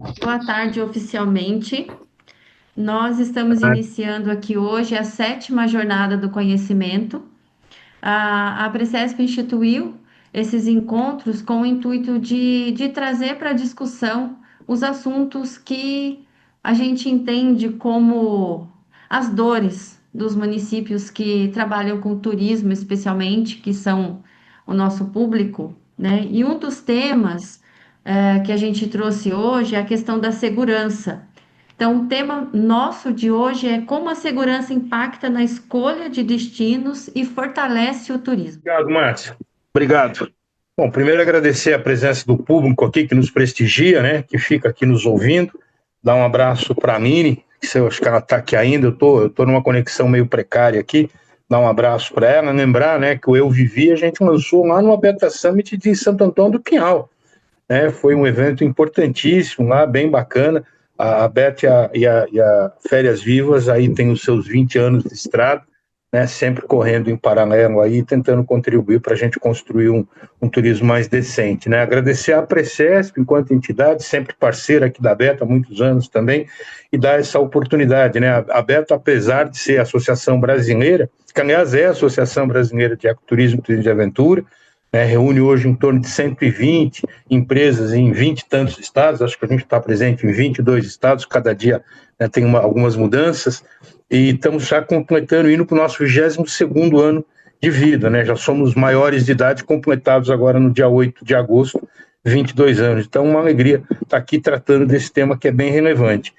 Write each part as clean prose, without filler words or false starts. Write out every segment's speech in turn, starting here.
Boa tarde, oficialmente. Nós estamos iniciando aqui hoje a sétima jornada do conhecimento. A Precesp instituiu esses encontros com o intuito de trazer para discussão os assuntos que a gente entende como as dores dos municípios que trabalham com turismo, especialmente, que são o nosso público, né? E um dos temas que a gente trouxe hoje é a questão da segurança. Então, o tema nosso de hoje é como a segurança impacta na escolha de destinos e fortalece o turismo. Obrigado, Márcio. Obrigado. Bom, primeiro agradecer a presença do público aqui que nos prestigia, né, que fica aqui nos ouvindo. Dar um abraço para a Nini, que eu acho que ela está aqui ainda, eu tô numa conexão meio precária aqui. Dar um abraço para ela, lembrar, né, que o Eu Vivi a gente lançou lá no Beta Summit de Santo Antônio do Pinhal, né? Foi um evento importantíssimo lá, bem bacana. A Beta e a Férias Vivas aí tem os seus 20 anos de estrada, né, sempre correndo em paralelo aí, tentando contribuir para a gente construir um turismo mais decente, né? Agradecer à Precesp, enquanto entidade, sempre parceira aqui da Beta há muitos anos também, e dar essa oportunidade, né? A Beta, apesar de ser a Associação Brasileira, que aliás é a Associação Brasileira de Ecoturismo e Turismo de Aventura, né, reúne hoje em torno de 120 empresas em 20 e tantos estados, acho que a gente está presente em 22 estados, cada dia, né, tem algumas mudanças, e estamos já completando, indo para o nosso 22º ano de vida, né? Já somos maiores de idade, completados agora no dia 8 de agosto, 22 anos. Então, uma alegria estar aqui tratando desse tema que é bem relevante.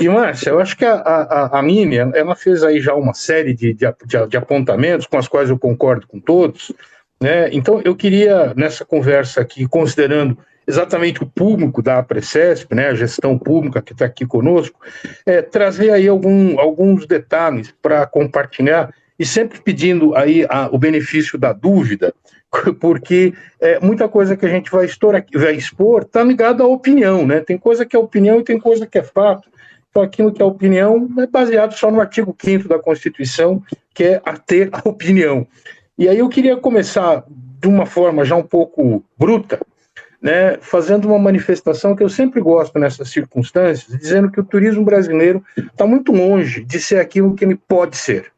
Márcia, eu acho que a Mimi, ela fez aí já uma série de apontamentos com as quais eu concordo com todos, né? Então, eu queria, nessa conversa aqui, considerando exatamente o público da Precesp, né, a gestão pública que está aqui conosco, trazer aí alguns detalhes para compartilhar e sempre pedindo aí o benefício da dúvida, porque muita coisa que a gente vai expor está ligada à opinião, né? Tem coisa que é opinião e tem coisa que é fato. Então, aquilo que é opinião é baseado só no artigo 5º da Constituição, que é a ter a opinião. E aí eu queria começar de uma forma já um pouco bruta, né, fazendo uma manifestação que eu sempre gosto nessas circunstâncias, dizendo que o turismo brasileiro está muito longe de ser aquilo que ele pode ser.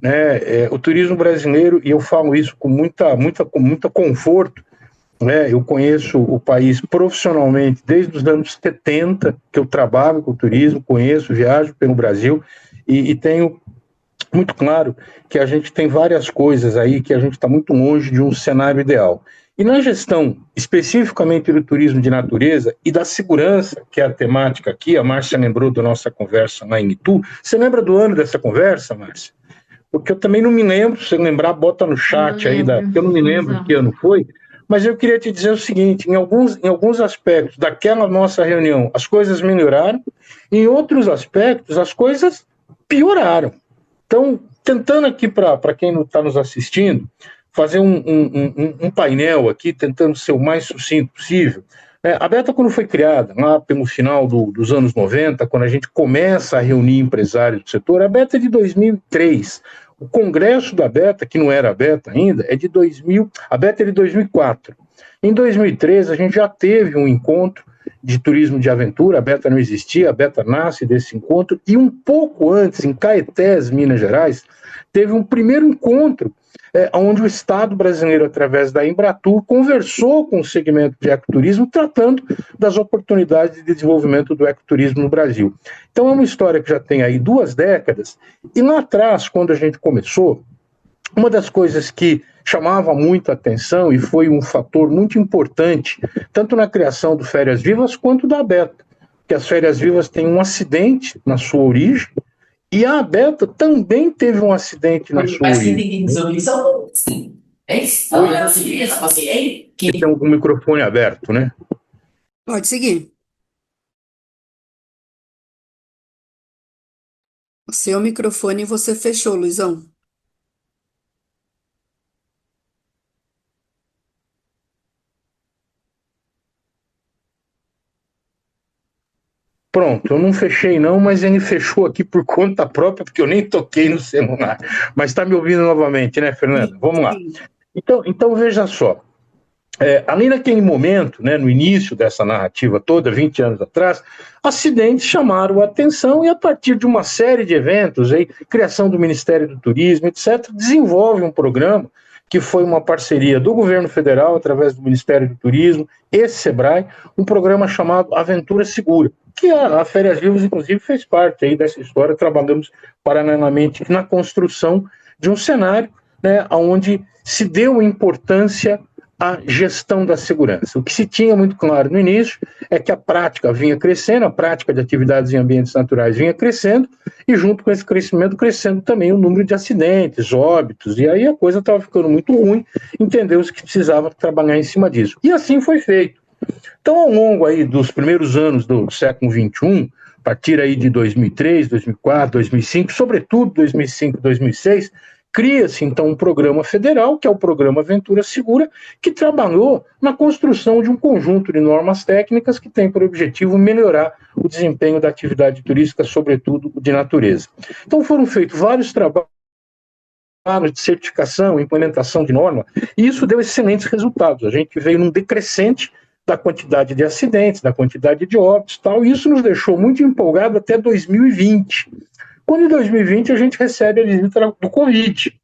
Né? O turismo brasileiro, e eu falo isso com muita conforto, né? Eu conheço o país profissionalmente desde os anos 70, que eu trabalho com turismo, conheço, viajo pelo Brasil, e tenho muito claro que a gente tem várias coisas aí que a gente está muito longe de um cenário ideal. E na gestão, especificamente do turismo de natureza e da segurança, que é a temática aqui, a Márcia lembrou da nossa conversa lá em Itu. Você lembra do ano dessa conversa, Márcia? Porque eu também não me lembro, se você lembrar, bota no Não chat aí, lembro, porque eu não me lembro que Luizão. ano foi, mas eu queria te dizer o seguinte, em alguns aspectos daquela nossa reunião, as coisas melhoraram, em outros aspectos, as coisas pioraram. Então, tentando aqui para quem não está nos assistindo, fazer um painel aqui, tentando ser o mais sucinto possível. A Beta, quando foi criada, lá pelo final dos anos 90, quando a gente começa a reunir empresários do setor, a Beta é de 2003. O congresso da Beta, que não era a Beta ainda, é de 2000, a Beta é de 2004. Em 2003, a gente já teve um encontro de turismo de aventura, a Beta não existia, a Beta nasce desse encontro, e um pouco antes, em Caetés, Minas Gerais, teve um primeiro encontro onde o Estado brasileiro, através da Embratur, conversou com o segmento de ecoturismo, tratando das oportunidades de desenvolvimento do ecoturismo no Brasil. Então é uma história que já tem aí 2 décadas, e lá atrás, quando a gente começou, uma das coisas que chamava muito a atenção e foi um fator muito importante, tanto na criação do Férias Vivas quanto da Beta, que as Férias Vivas têm um acidente na sua origem, e a Beta também teve um acidente na sua Mas quem origem. tem que dizer isso é sim. É isso. Não é assim, é tipo assim, é Você tem algum microfone aberto, né? Pode seguir. O seu microfone você fechou, Luizão. Pronto, eu não fechei não, mas ele fechou aqui por conta própria, porque eu nem toquei no celular. Mas está me ouvindo novamente, né, Fernanda? Vamos lá. Sim. Então veja só. ali naquele momento, né, no início dessa narrativa toda, 20 anos atrás, acidentes chamaram a atenção e a partir de uma série de eventos, aí, criação do Ministério do Turismo, etc., desenvolve um programa que foi uma parceria do governo federal, através do Ministério do Turismo e SEBRAE, um programa chamado Aventura Segura, que a Férias Vivas, inclusive, fez parte aí dessa história. Trabalhamos paralelamente na construção de um cenário, né, onde se deu importância à gestão da segurança. O que se tinha muito claro no início é que a prática vinha crescendo, a prática de atividades em ambientes naturais vinha crescendo, e junto com esse crescimento, crescendo também o número de acidentes, óbitos, e aí a coisa estava ficando muito ruim, entendeu-se que precisava trabalhar em cima disso. E assim foi feito. Então, ao longo aí dos primeiros anos do século XXI, a partir aí de 2003, 2004, 2005, sobretudo 2005 e 2006, cria-se, então, um programa federal, que é o Programa Aventura Segura, que trabalhou na construção de um conjunto de normas técnicas que tem por objetivo melhorar o desempenho da atividade turística, sobretudo de natureza. Então, foram feitos vários trabalhos de certificação, implementação de norma, e isso deu excelentes resultados. A gente veio num decrescente da quantidade de acidentes, da quantidade de óbitos, tal, e isso nos deixou muito empolgados até 2020. Quando em 2020 a gente recebe a visita do Covid.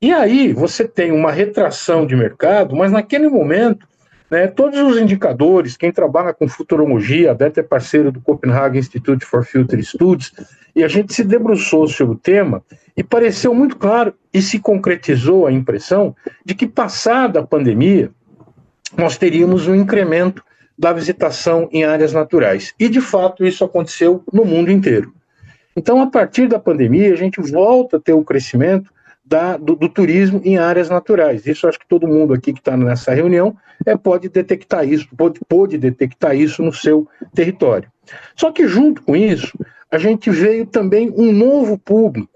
E aí você tem uma retração de mercado, mas naquele momento, né, todos os indicadores, quem trabalha com futurologia, a Beta é parceiro do Copenhagen Institute for Future Studies, e a gente se debruçou sobre o tema e pareceu muito claro, e se concretizou a impressão de que, passada a pandemia, nós teríamos um incremento da visitação em áreas naturais. E, de fato, isso aconteceu no mundo inteiro. Então, a partir da pandemia, a gente volta a ter o crescimento do turismo em áreas naturais. Isso acho que todo mundo aqui que está nessa reunião pode detectar isso, pode detectar isso no seu território. Só que, junto com isso, a gente veio também um novo público.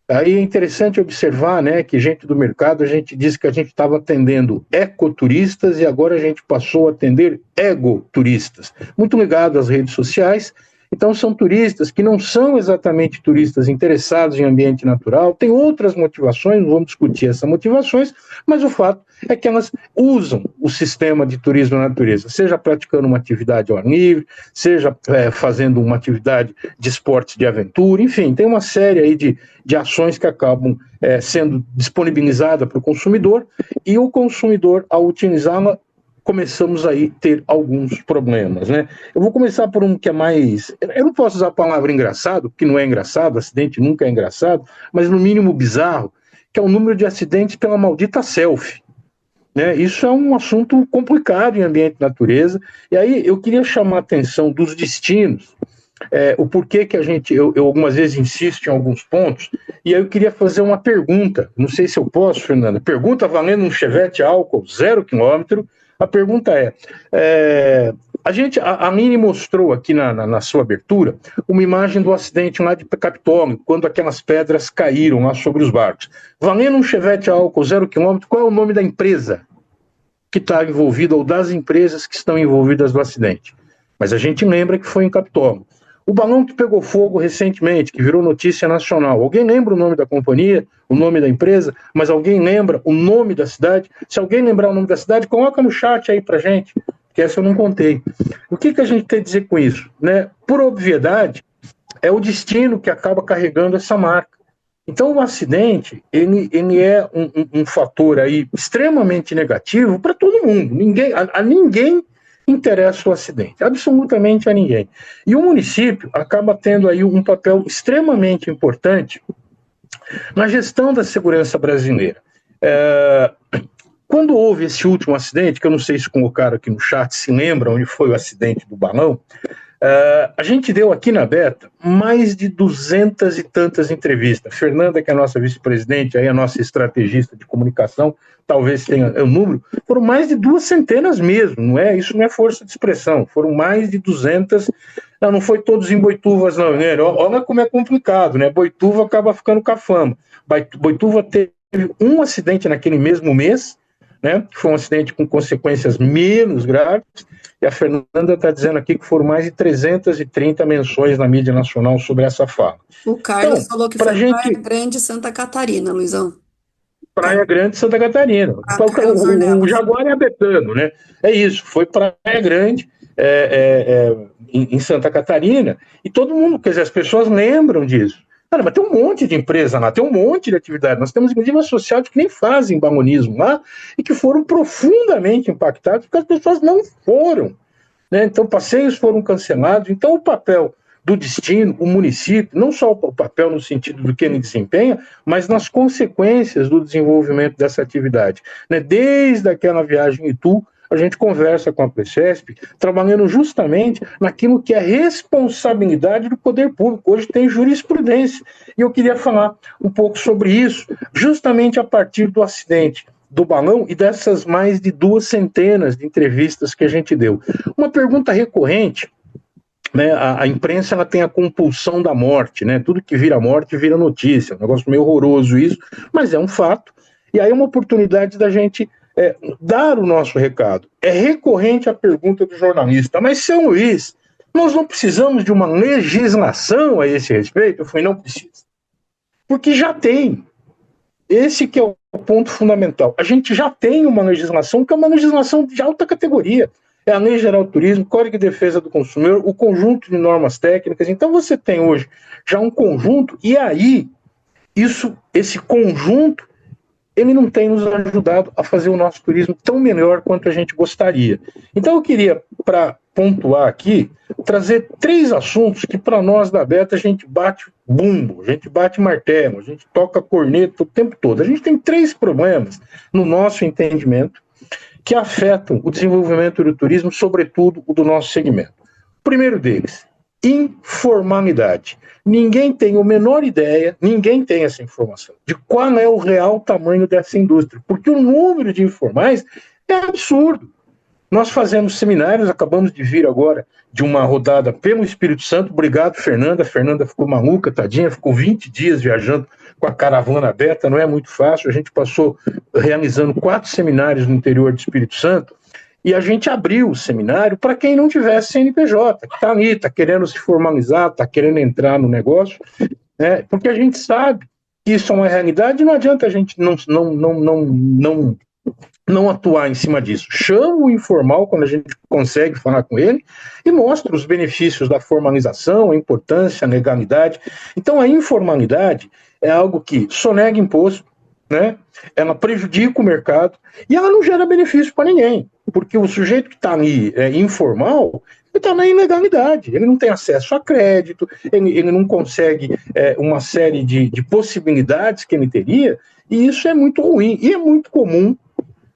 Aí é interessante observar, né, que gente do mercado, a gente disse que a gente estava atendendo ecoturistas e agora a gente passou a atender egoturistas, muito ligado às redes sociais. Então, são turistas que não são exatamente turistas interessados em ambiente natural, tem outras motivações, não vamos discutir essas motivações, mas o fato é que elas usam o sistema de turismo na natureza, seja praticando uma atividade ao ar livre, seja fazendo uma atividade de esportes de aventura, enfim, tem uma série aí de ações que acabam sendo disponibilizadas para o consumidor, e o consumidor, ao utilizá-la, começamos aí a ter alguns problemas, né? Eu vou começar por um que é mais... Eu não posso usar a palavra engraçado, porque não é engraçado, acidente nunca é engraçado, mas no mínimo bizarro, que é o número de acidentes pela maldita selfie. Né? Isso é um assunto complicado em ambiente de natureza, e aí eu queria chamar a atenção dos destinos, o porquê que eu algumas vezes insisto em alguns pontos, e aí eu queria fazer uma pergunta, não sei se eu posso, Fernanda, pergunta valendo um Chevette álcool 0 km. A pergunta a Mini mostrou aqui na sua abertura uma imagem do acidente lá de Capitólio, quando aquelas pedras caíram lá sobre os barcos. Valendo um Chevette álcool 0 km, qual é o nome da empresa que está envolvida, ou das empresas que estão envolvidas no acidente? Mas a gente lembra que foi em Capitólio. O balão que pegou fogo recentemente, que virou notícia nacional, alguém lembra o nome da companhia, o nome da empresa, mas alguém lembra o nome da cidade? Se alguém lembrar o nome da cidade, coloca no chat aí pra gente, que essa eu não contei. O que a gente quer dizer com isso? Né? Por obviedade, é o destino que acaba carregando essa marca. Então o acidente, ele é um fator aí extremamente negativo para todo mundo. A ninguém interessa o acidente, absolutamente a ninguém. E o município acaba tendo aí um papel extremamente importante na gestão da segurança brasileira. Quando houve esse último acidente, que eu não sei se colocaram aqui no chat, se lembram onde foi o acidente do balão, a gente deu aqui na Beta mais de 200 e tantas entrevistas. Fernanda, que é a nossa vice-presidente, aí a nossa estrategista de comunicação, talvez tenha o número, foram mais de 200 mesmo, isso não é força de expressão, foram mais de 200, não foi todos em Boituvas não, né? Olha como é complicado, né? Boituva acaba ficando com a fama. Boituva teve um acidente naquele mesmo mês, né, que foi um acidente com consequências menos graves, e a Fernanda está dizendo aqui que foram mais de 330 menções na mídia nacional sobre essa fala. O Carlos falou que foi Praia Grande, Santa Catarina, Luizão. Praia Grande, Santa Catarina. Carlos O Ornelas. Jaguar é abetano, né? É isso, foi Praia Grande, em Santa Catarina, e todo mundo, quer dizer, as pessoas lembram disso. Cara, mas tem um monte de empresa lá, tem um monte de atividade. Nós temos inclusive associados que nem fazem ballonismo lá e que foram profundamente impactados porque as pessoas não foram, né? Então, passeios foram cancelados. Então, o papel do destino, o município, não só o papel no sentido do que ele desempenha, mas nas consequências do desenvolvimento dessa atividade, né? Desde aquela viagem em Itu, a gente conversa com a Precesp, trabalhando justamente naquilo que é responsabilidade do poder público. Hoje tem jurisprudência, e eu queria falar um pouco sobre isso, justamente a partir do acidente do balão e dessas mais de 200 de entrevistas que a gente deu. Uma pergunta recorrente, né, a imprensa ela tem a compulsão da morte, né? Tudo que vira morte vira notícia, um negócio meio horroroso isso, mas é um fato, e aí é uma oportunidade da gente dar o nosso recado. É recorrente a pergunta do jornalista, mas, seu Luiz, nós não precisamos de uma legislação a esse respeito? Eu falei, não precisa. Porque já tem. Esse que é o ponto fundamental. A gente já tem uma legislação que é uma legislação de alta categoria. É a Lei Geral do Turismo, Código de Defesa do Consumidor, o conjunto de normas técnicas. Então você tem hoje já um conjunto, e aí esse conjunto ele não tem nos ajudado a fazer o nosso turismo tão melhor quanto a gente gostaria. Então eu queria, para pontuar aqui, trazer 3 assuntos que para nós da Beta a gente bate bumbo, a gente bate martelo, a gente toca corneta o tempo todo. A gente tem 3 problemas no nosso entendimento que afetam o desenvolvimento do turismo, sobretudo o do nosso segmento. O primeiro deles, informalidade. Ninguém tem a menor ideia, ninguém tem essa informação de qual é o real tamanho dessa indústria, porque o número de informais é absurdo. Nós fazemos seminários, acabamos de vir agora de uma rodada pelo Espírito Santo. Obrigado, Fernanda. A Fernanda ficou maluca, tadinha, ficou 20 dias viajando com a caravana aberta, não é muito fácil. A gente passou realizando 4 seminários no interior do Espírito Santo, e a gente abriu o seminário para quem não tivesse CNPJ, que está ali, está querendo se formalizar, está querendo entrar no negócio, né? Porque a gente sabe que isso é uma realidade e não adianta a gente não atuar em cima disso. Chama o informal quando a gente consegue falar com ele e mostra os benefícios da formalização, a importância, a legalidade. Então a informalidade é algo que sonega imposto, né? Ela prejudica o mercado e ela não gera benefício para ninguém, porque o sujeito que está ali informal, ele está na ilegalidade, ele não tem acesso a crédito, ele não consegue uma série de possibilidades que ele teria, e isso é muito ruim, e é muito comum,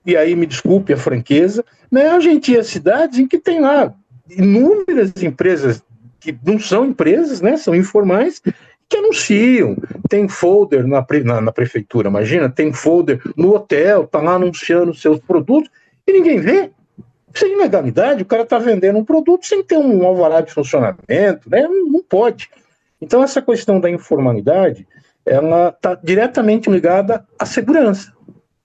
e aí me desculpe a franqueza, né, a gente ir a cidades em que tem lá inúmeras empresas que não são empresas, né, são informais, que anunciam, tem folder na prefeitura, imagina, tem folder no hotel, tá lá anunciando seus produtos, e ninguém vê. Isso é ilegalidade, o cara está vendendo um produto sem ter um alvará de funcionamento, né? Não pode. Então essa questão da informalidade, ela está diretamente ligada à segurança.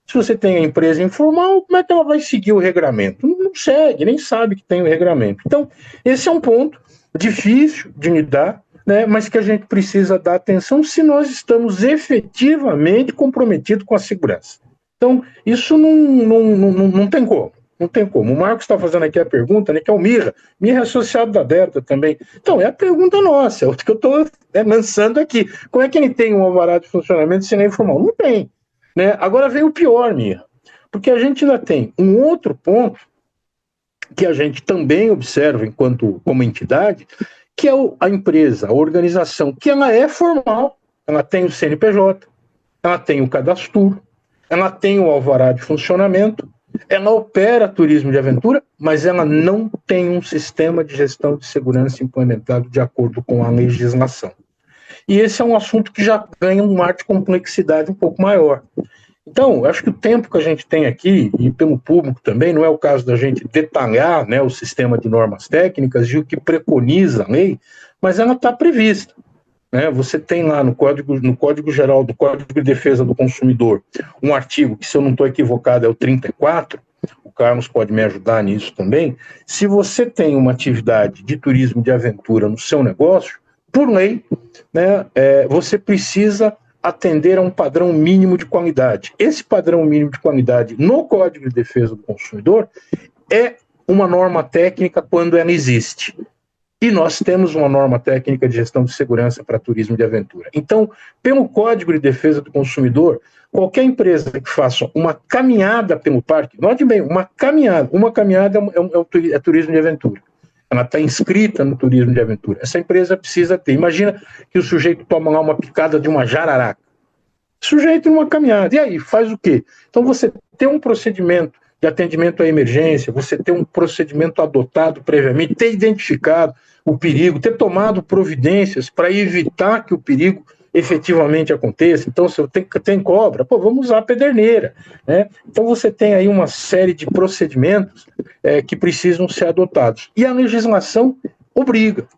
Se você tem a empresa informal, como é que ela vai seguir o regramento? Não segue, nem sabe que tem o regramento. Então, esse é um ponto difícil de lidar, né, mas que a gente precisa dar atenção se nós estamos efetivamente comprometidos com a segurança. Então, isso não tem como. Não tem como. O Marcos está fazendo aqui a pergunta, né, que é o Mirra. Mirra é associado da Beta também. Então, é a pergunta nossa, é o que eu estou lançando aqui. Como é que ele tem um alvará de funcionamento se não é informal? Não tem. Né? Agora vem o pior, Mirra, porque a gente ainda tem um outro ponto que a gente também observa como entidade, que é a empresa, a organização, que ela é formal, ela tem o CNPJ, ela tem o cadastro, ela tem o alvará de funcionamento, ela opera turismo de aventura, mas ela não tem um sistema de gestão de segurança implementado de acordo com a legislação. E esse é um assunto que já ganha um ar de complexidade um pouco maior. Então, eu acho que o tempo que a gente tem aqui, e pelo público também, não é o caso da gente detalhar, né, o sistema de normas técnicas e o que preconiza a lei, mas ela está prevista. Né? Você tem lá no Código Geral do Código de Defesa do Consumidor um artigo que, se eu não estou equivocado, é o 34, o Carlos pode me ajudar nisso também. Se você tem uma atividade de turismo de aventura no seu negócio, por lei, né, você precisa atender a um padrão mínimo de qualidade. Esse padrão mínimo de qualidade no Código de Defesa do Consumidor é uma norma técnica quando ela existe. E nós temos uma norma técnica de gestão de segurança para turismo de aventura. Então, pelo Código de Defesa do Consumidor, qualquer empresa que faça uma caminhada pelo parque, note bem, uma caminhada é turismo de aventura. Ela está inscrita no turismo de aventura. Essa empresa precisa ter. Imagina que o sujeito toma lá uma picada de uma jararaca. Sujeito numa caminhada. E aí, faz o quê? Então, você tem um procedimento de atendimento à emergência, você ter um procedimento adotado previamente, ter identificado o perigo, ter tomado providências para evitar que o perigo efetivamente aconteça. Então, se eu tenho cobra, vamos usar a pederneira, né? Então, você tem aí uma série de procedimentos que precisam ser adotados. E a legislação obriga.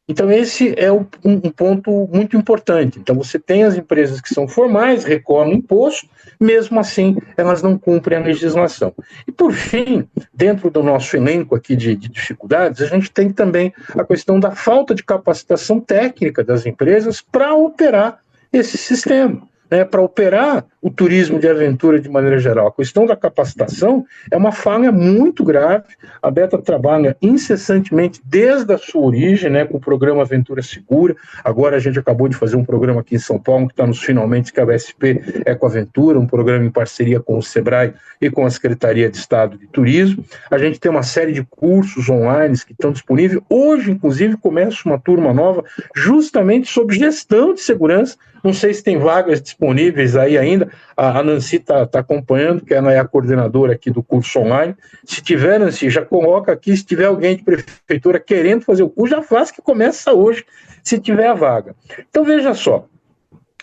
Então, esse é um ponto muito importante. Então, você tem as empresas que são formais, recolhem imposto, mesmo assim, elas não cumprem a legislação. E, por fim, dentro do nosso elenco aqui de dificuldades, a gente tem também a questão da falta de capacitação técnica das empresas para operar esse sistema, né, para operar o turismo de aventura de maneira geral. A questão da capacitação é uma falha muito grave. A Beta trabalha incessantemente desde a sua origem, né, com o programa Aventura Segura. Agora a gente acabou de fazer um programa aqui em São Paulo, que está nos finalmente, que é o SP Ecoaventura, um programa em parceria com o SEBRAE e com a Secretaria de Estado de Turismo. A gente tem uma série de cursos online que estão disponíveis. Hoje, inclusive, começa uma turma nova justamente sobre gestão de segurança. Não sei se tem vagas disponíveis aí ainda. A Nancy está acompanhando, que ela é a coordenadora aqui do curso online. Se tiver, Nancy, já coloca aqui. Se tiver alguém de prefeitura querendo fazer o curso, já faz, que começa hoje, se tiver a vaga. Então, veja só,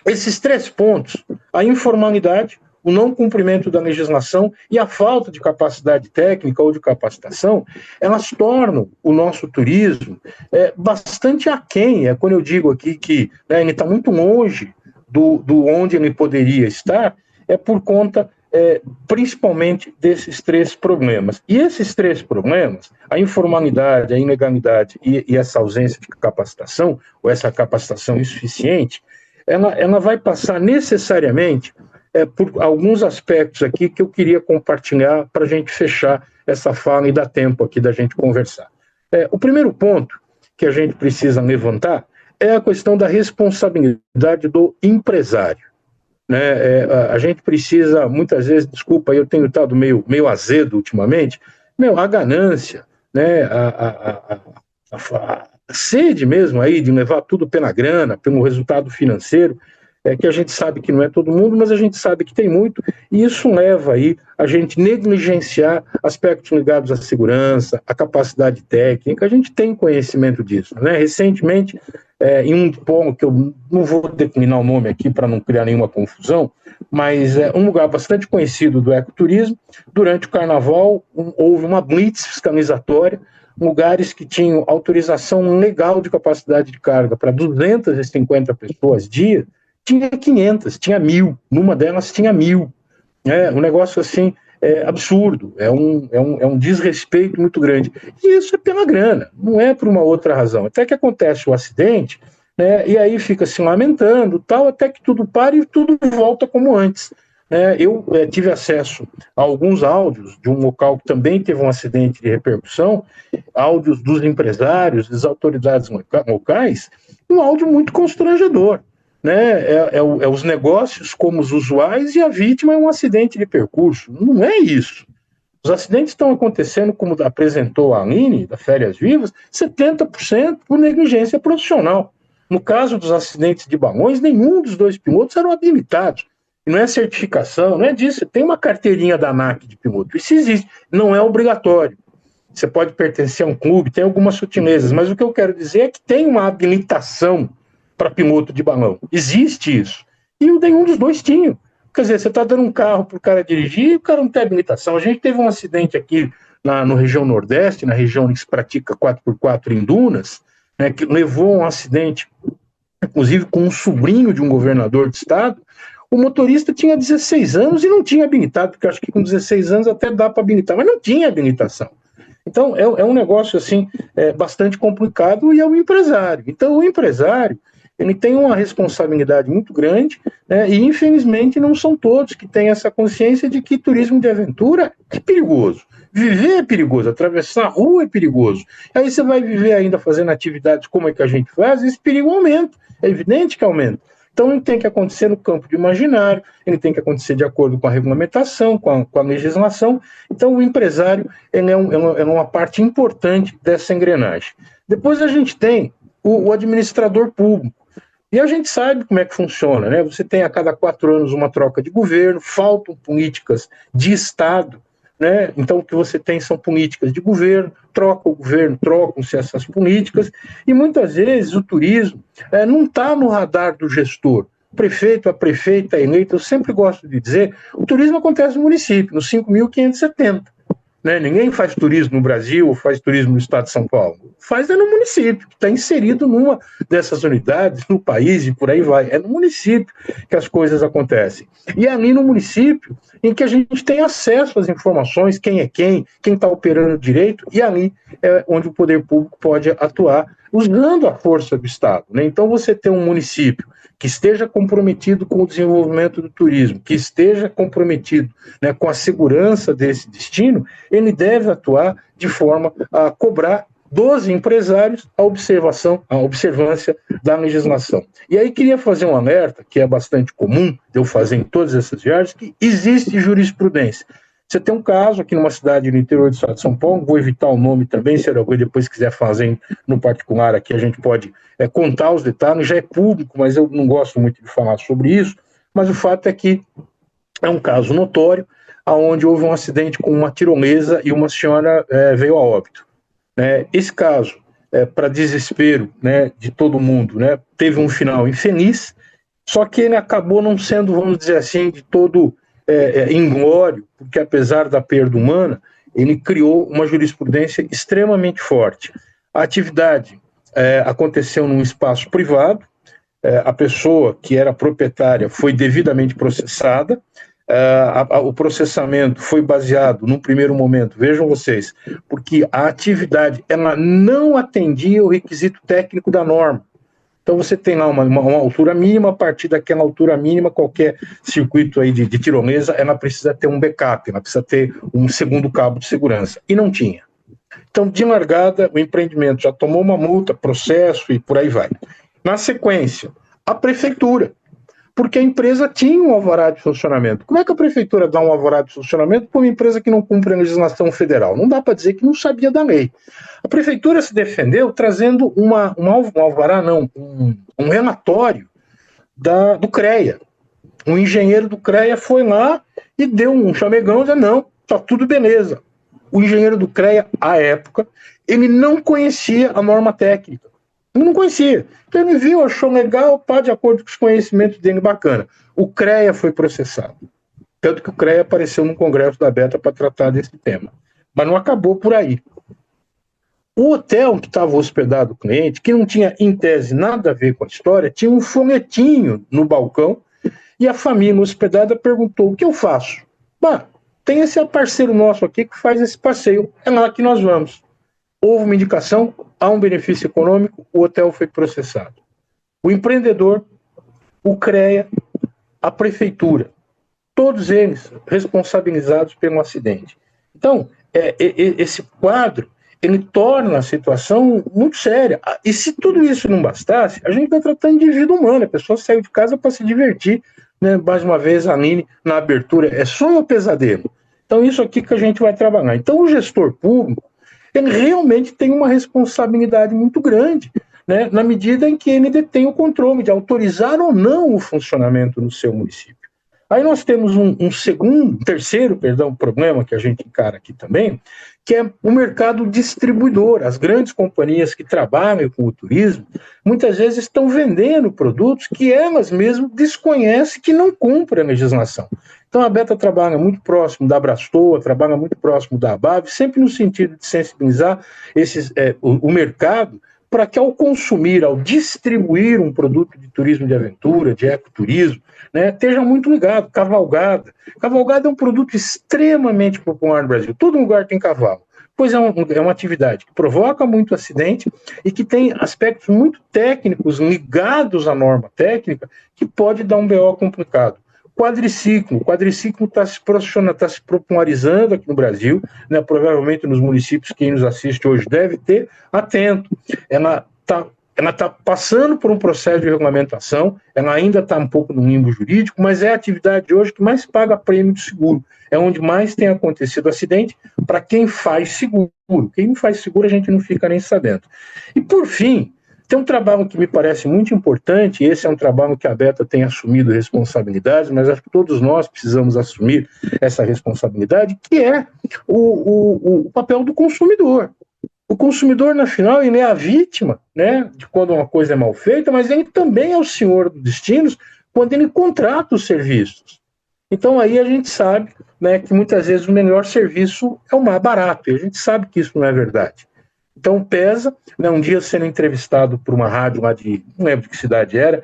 esses 3 pontos, a informalidade, o não cumprimento da legislação e a falta de capacidade técnica ou de capacitação, elas tornam o nosso turismo bastante aquém. Quando eu digo aqui que ele está muito longe do onde ele poderia estar, é por conta principalmente desses 3 problemas. E esses 3 problemas, a informalidade, a ilegalidade e essa ausência de capacitação, ou essa capacitação insuficiente, ela vai passar necessariamente por alguns aspectos aqui que eu queria compartilhar para a gente fechar essa fala e dar tempo aqui da gente conversar. O primeiro ponto que a gente precisa levantar é a questão da responsabilidade do empresário, né? A gente precisa, muitas vezes, desculpa, eu tenho estado meio azedo ultimamente, a ganância, né? A sede mesmo aí de levar tudo pela grana, pelo resultado financeiro, que a gente sabe que não é todo mundo, mas a gente sabe que tem muito, e isso leva aí a gente negligenciar aspectos ligados à segurança, à capacidade técnica. A gente tem conhecimento disso, né? Recentemente, em um ponto que eu não vou declinar o nome aqui para não criar nenhuma confusão, mas um lugar bastante conhecido do ecoturismo, durante o carnaval houve uma blitz fiscalizatória, lugares que tinham autorização legal de capacidade de carga para 250 pessoas dia, tinha 500, tinha 1.000, numa delas tinha 1.000. Um negócio assim absurdo, é um desrespeito muito grande. E isso é pela grana, não é por uma outra razão. Até que acontece o acidente, né, e aí fica se lamentando, tal, até que tudo para e tudo volta como antes. Eu tive acesso a alguns áudios de um local que também teve um acidente de repercussão, áudios dos empresários, das autoridades locais, um áudio muito constrangedor. Né? Os negócios como os usuais e a vítima é um acidente de percurso. Não é isso. Os acidentes estão acontecendo, como apresentou a Aline, da Férias Vivas, 70% por negligência profissional. No caso dos acidentes de balões, nenhum dos 2 pilotos eram habilitados. E não é certificação, não é disso. Tem uma carteirinha da ANAC de piloto. Isso existe. Não é obrigatório. Você pode pertencer a um clube, tem algumas sutilezas, mas o que eu quero dizer é que tem uma habilitação para piloto de balão. Existe isso. E nenhum dos 2 tinha. Quer dizer, você está dando um carro para o cara dirigir e o cara não tem habilitação. A gente teve um acidente aqui na região Nordeste, na região que se pratica 4x4 em dunas, né, que levou a um acidente, inclusive com um sobrinho de um governador de estado. O motorista tinha 16 anos e não tinha habilitado, porque acho que com 16 anos até dá para habilitar, mas não tinha habilitação. Então, é um negócio assim, bastante complicado, e é o empresário. Então, o empresário, ele tem uma responsabilidade muito grande, né, e infelizmente não são todos que têm essa consciência de que turismo de aventura é perigoso. Viver é perigoso, atravessar a rua é perigoso. Aí você vai viver ainda fazendo atividades como é que a gente faz, esse perigo aumenta, é evidente que aumenta. Então ele tem que acontecer no campo do imaginário, ele tem que acontecer de acordo com a regulamentação, com a legislação. Então o empresário ele é uma parte importante dessa engrenagem. Depois a gente tem o administrador público. E a gente sabe como é que funciona, né? Você tem a cada 4 anos uma troca de governo, faltam políticas de Estado, né? Então o que você tem são políticas de governo, troca o governo, trocam-se essas políticas, e muitas vezes o turismo não está no radar do gestor. O prefeito, a prefeita eleita, eu sempre gosto de dizer, o turismo acontece no município, nos 5.570. Né? Ninguém faz turismo no Brasil ou faz turismo no estado de São Paulo. Faz no município, que está inserido numa dessas unidades, no país e por aí vai. É no município que as coisas acontecem. E é ali no município em que a gente tem acesso às informações, quem é quem está operando direito, e ali é onde o poder público pode atuar, usando a força do Estado. Né? Então você tem um município que esteja comprometido com o desenvolvimento do turismo, que esteja comprometido, né, com a segurança desse destino, ele deve atuar de forma a cobrar dos empresários a observância da legislação. E aí queria fazer um alerta, que é bastante comum de eu fazer em todas essas viagens, que existe jurisprudência. Você tem um caso aqui numa cidade no interior do estado de São Paulo, vou evitar o nome também, se alguém depois quiser fazer no particular aqui, a gente pode contar os detalhes, já é público, mas eu não gosto muito de falar sobre isso, mas o fato é que é um caso notório, onde houve um acidente com uma tirolesa e uma senhora veio a óbito. Esse caso, para desespero, né, de todo mundo, né, teve um final infeliz, só que ele acabou não sendo, vamos dizer assim, de todo inglório, porque apesar da perda humana, ele criou uma jurisprudência extremamente forte. A atividade aconteceu num espaço privado, a pessoa que era proprietária foi devidamente processada, o processamento foi baseado, num primeiro momento, vejam vocês, porque a atividade ela não atendia o requisito técnico da norma. Então você tem lá uma altura mínima, a partir daquela altura mínima, qualquer circuito aí de tirolesa, ela precisa ter um backup, ela precisa ter um segundo cabo de segurança, e não tinha. Então, de largada, o empreendimento já tomou uma multa, processo e por aí vai. Na sequência, a prefeitura, porque a empresa tinha um alvará de funcionamento. Como é que a prefeitura dá um alvará de funcionamento para uma empresa que não cumpre a legislação federal? Não dá para dizer que não sabia da lei. A prefeitura se defendeu trazendo um alvará, não, um relatório do CREA. Um engenheiro do CREA foi lá e deu um chamegão e disse, não, está tudo beleza. O engenheiro do CREA, à época, ele não conhecia a norma técnica. Ele não conhecia. Então ele viu, achou legal, de acordo com os conhecimentos dele, bacana. O CREA foi processado. Tanto que o CREA apareceu no Congresso da Beta para tratar desse tema. Mas não acabou por aí. O hotel que estava hospedado o cliente, que não tinha, em tese, nada a ver com a história, tinha um folhetinho no balcão e a família hospedada perguntou, o que eu faço? Tem esse parceiro nosso aqui que faz esse passeio, é lá que nós vamos. Houve uma indicação, há um benefício econômico, o hotel foi processado. O empreendedor, o CREA, a prefeitura, todos eles responsabilizados pelo acidente. Então, esse quadro, ele torna a situação muito séria. E se tudo isso não bastasse, a gente está tratando de vida humana, a pessoa saiu de casa para se divertir, né? Mais uma vez, a Aline, na abertura, é só um pesadelo. Então, isso aqui que a gente vai trabalhar. Então, o gestor público, ele realmente tem uma responsabilidade muito grande, né, na medida em que ele detém o controle de autorizar ou não o funcionamento no seu município. Aí nós temos um terceiro problema que a gente encara aqui também, que é o mercado distribuidor. As grandes companhias que trabalham com o turismo, muitas vezes estão vendendo produtos que elas mesmas desconhecem, que não cumprem a legislação. Então a Beta trabalha muito próximo da Abrastoa, trabalha muito próximo da ABAV, sempre no sentido de sensibilizar o mercado para que ao consumir, ao distribuir um produto de turismo de aventura, de ecoturismo, né, esteja muito ligado. Cavalgada. Cavalgada é um produto extremamente popular no Brasil. Todo lugar tem cavalo. pois é uma atividade que provoca muito acidente e que tem aspectos muito técnicos ligados à norma técnica que pode dar um BO complicado. O quadriciclo está se popularizando aqui no Brasil, né, provavelmente nos municípios, quem nos assiste hoje deve ter, atento. Ela está passando por um processo de regulamentação, ela ainda está um pouco no limbo jurídico, mas é a atividade hoje que mais paga prêmio de seguro. É onde mais tem acontecido acidente para quem faz seguro. Quem não faz seguro, a gente não fica nem sabendo. E, por fim, tem um trabalho que me parece muito importante, e esse é um trabalho que a Beta tem assumido responsabilidades, mas acho que todos nós precisamos assumir essa responsabilidade, que é o papel do consumidor. O consumidor, na final, ele é a vítima, né, de quando uma coisa é mal feita, mas ele também é o senhor dos destinos quando ele contrata os serviços. Então, aí a gente sabe, né, que muitas vezes o melhor serviço é o mais barato, e a gente sabe que isso não é verdade. Então pesa, né, um dia sendo entrevistado por uma rádio lá de, não lembro de que cidade era,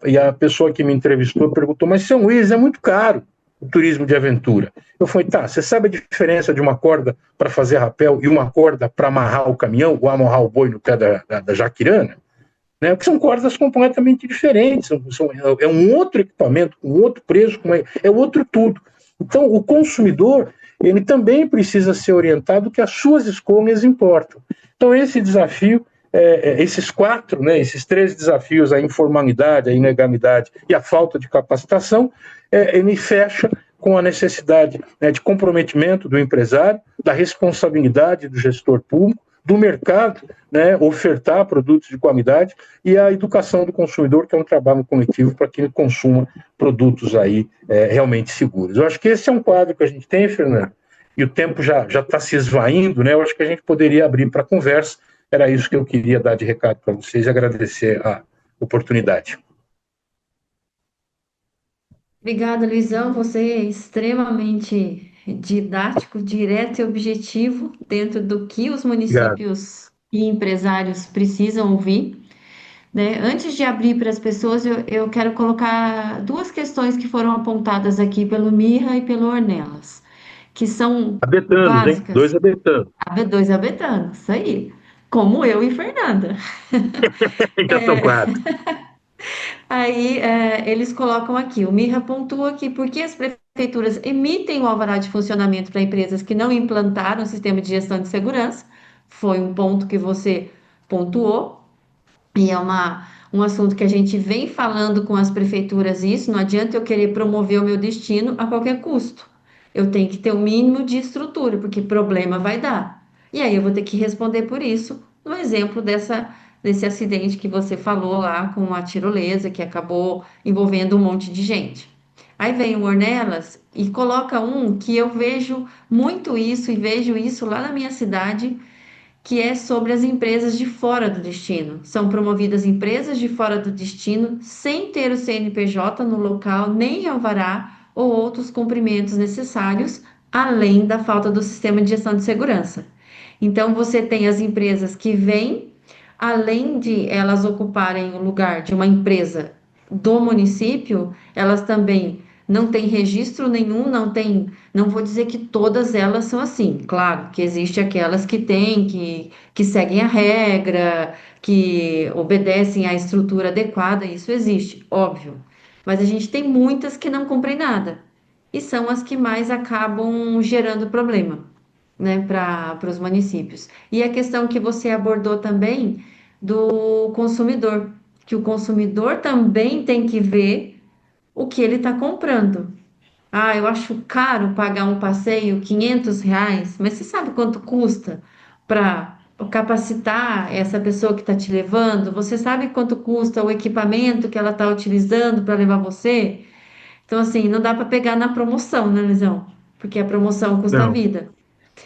e a pessoa que me entrevistou perguntou, mas São Luís, é muito caro o turismo de aventura. Eu falei, tá, você sabe a diferença de uma corda para fazer rapel e uma corda para amarrar o caminhão ou amarrar o boi no pé da jaquirana? Né, porque são cordas completamente diferentes, é um outro equipamento, um outro preço, é outro tudo. Então o consumidor, ele também precisa ser orientado que as suas escolhas importam. Então, esse desafio, esses quatro, né, esses três desafios, a informalidade, a ilegalidade e a falta de capacitação, ele fecha com a necessidade, né, de comprometimento do empresário, da responsabilidade do gestor público, do mercado, né, ofertar produtos de qualidade e a educação do consumidor, que é um trabalho coletivo para que ele consuma produtos aí realmente seguros. Eu acho que esse é um quadro que a gente tem, Fernando, e o tempo já está se esvaindo, né? Eu acho que a gente poderia abrir para conversa. Era isso que eu queria dar de recado para vocês e agradecer a oportunidade. Obrigada, Luizão. Você é extremamente didático, direto e objetivo dentro do que os Obrigado. municípios e empresários precisam ouvir, né? Antes de abrir para as pessoas, eu quero colocar duas questões que foram apontadas aqui pelo Mirra e pelo Ornelas, que são Abetanos, hein? básicas. 2 abetanos. AB2 abetanos, isso aí. Como eu e Fernanda. Já são quatro. Aí, eles colocam aqui, o Mirra pontua que porque as prefeituras emitem o alvará de funcionamento para empresas que não implantaram o sistema de gestão de segurança, foi um ponto que você pontuou, e é um assunto que a gente vem falando com as prefeituras isso, não adianta eu querer promover o meu destino a qualquer custo. Eu tenho que ter o mínimo de estrutura, porque problema vai dar. E aí eu vou ter que responder por isso, no exemplo desse acidente que você falou lá com a tirolesa, que acabou envolvendo um monte de gente. Aí vem o Ornelas e coloca um que eu vejo muito isso e vejo isso lá na minha cidade, que é sobre as empresas de fora do destino. São promovidas empresas de fora do destino sem ter o CNPJ no local, nem alvará ou outros cumprimentos necessários, além da falta do sistema de gestão de segurança. Então, você tem as empresas que vêm, além de elas ocuparem o lugar de uma empresa do município, elas também não têm registro nenhum, não vou dizer que todas elas são assim, claro, que existe aquelas que têm, que seguem a regra, que obedecem à estrutura adequada, isso existe, óbvio. Mas a gente tem muitas que não cumprem nada, e são as que mais acabam gerando problema, né, para os municípios. E a questão que você abordou também do consumidor, que o consumidor também tem que ver o que ele está comprando. Ah, eu acho caro pagar um passeio R$ 500, mas você sabe quanto custa para capacitar essa pessoa que está te levando? Você sabe quanto custa o equipamento que ela está utilizando para levar você? Então, assim, não dá para pegar na promoção, né, Lisão? Porque a promoção custa a Não. vida.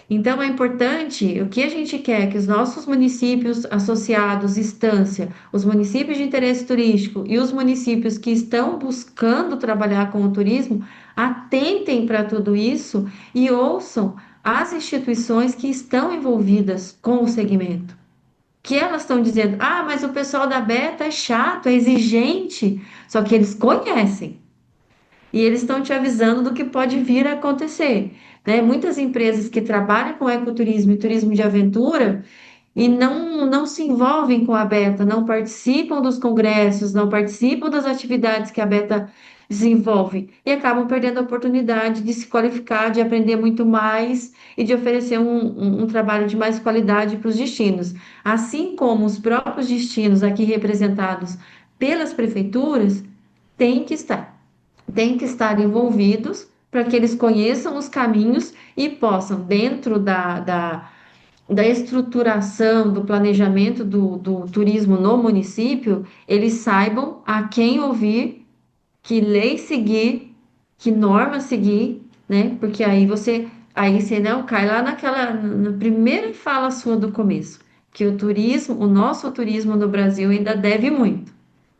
Então, é importante, o que a gente quer é que os nossos municípios associados, Estância, os municípios de interesse turístico e os municípios que estão buscando trabalhar com o turismo, atentem para tudo isso e ouçam as instituições que estão envolvidas com o segmento. Que elas estão dizendo, ah, mas o pessoal da Beta é chato, é exigente, só que eles conhecem. e eles estão te avisando do que pode vir a acontecer, né? Muitas empresas que trabalham com ecoturismo e turismo de aventura e não se envolvem com a Beta, não participam dos congressos, não participam das atividades que a Beta desenvolve e acabam perdendo a oportunidade de se qualificar, de aprender muito mais e de oferecer um trabalho de mais qualidade para os destinos. Assim como os próprios destinos aqui representados pelas prefeituras têm que estar envolvidos para que eles conheçam os caminhos e possam, dentro da estruturação, do planejamento do turismo no município, eles saibam a quem ouvir, que lei seguir, que norma seguir, né? Porque aí você não cai lá na primeira fala sua do começo, que o nosso turismo no Brasil ainda deve muito,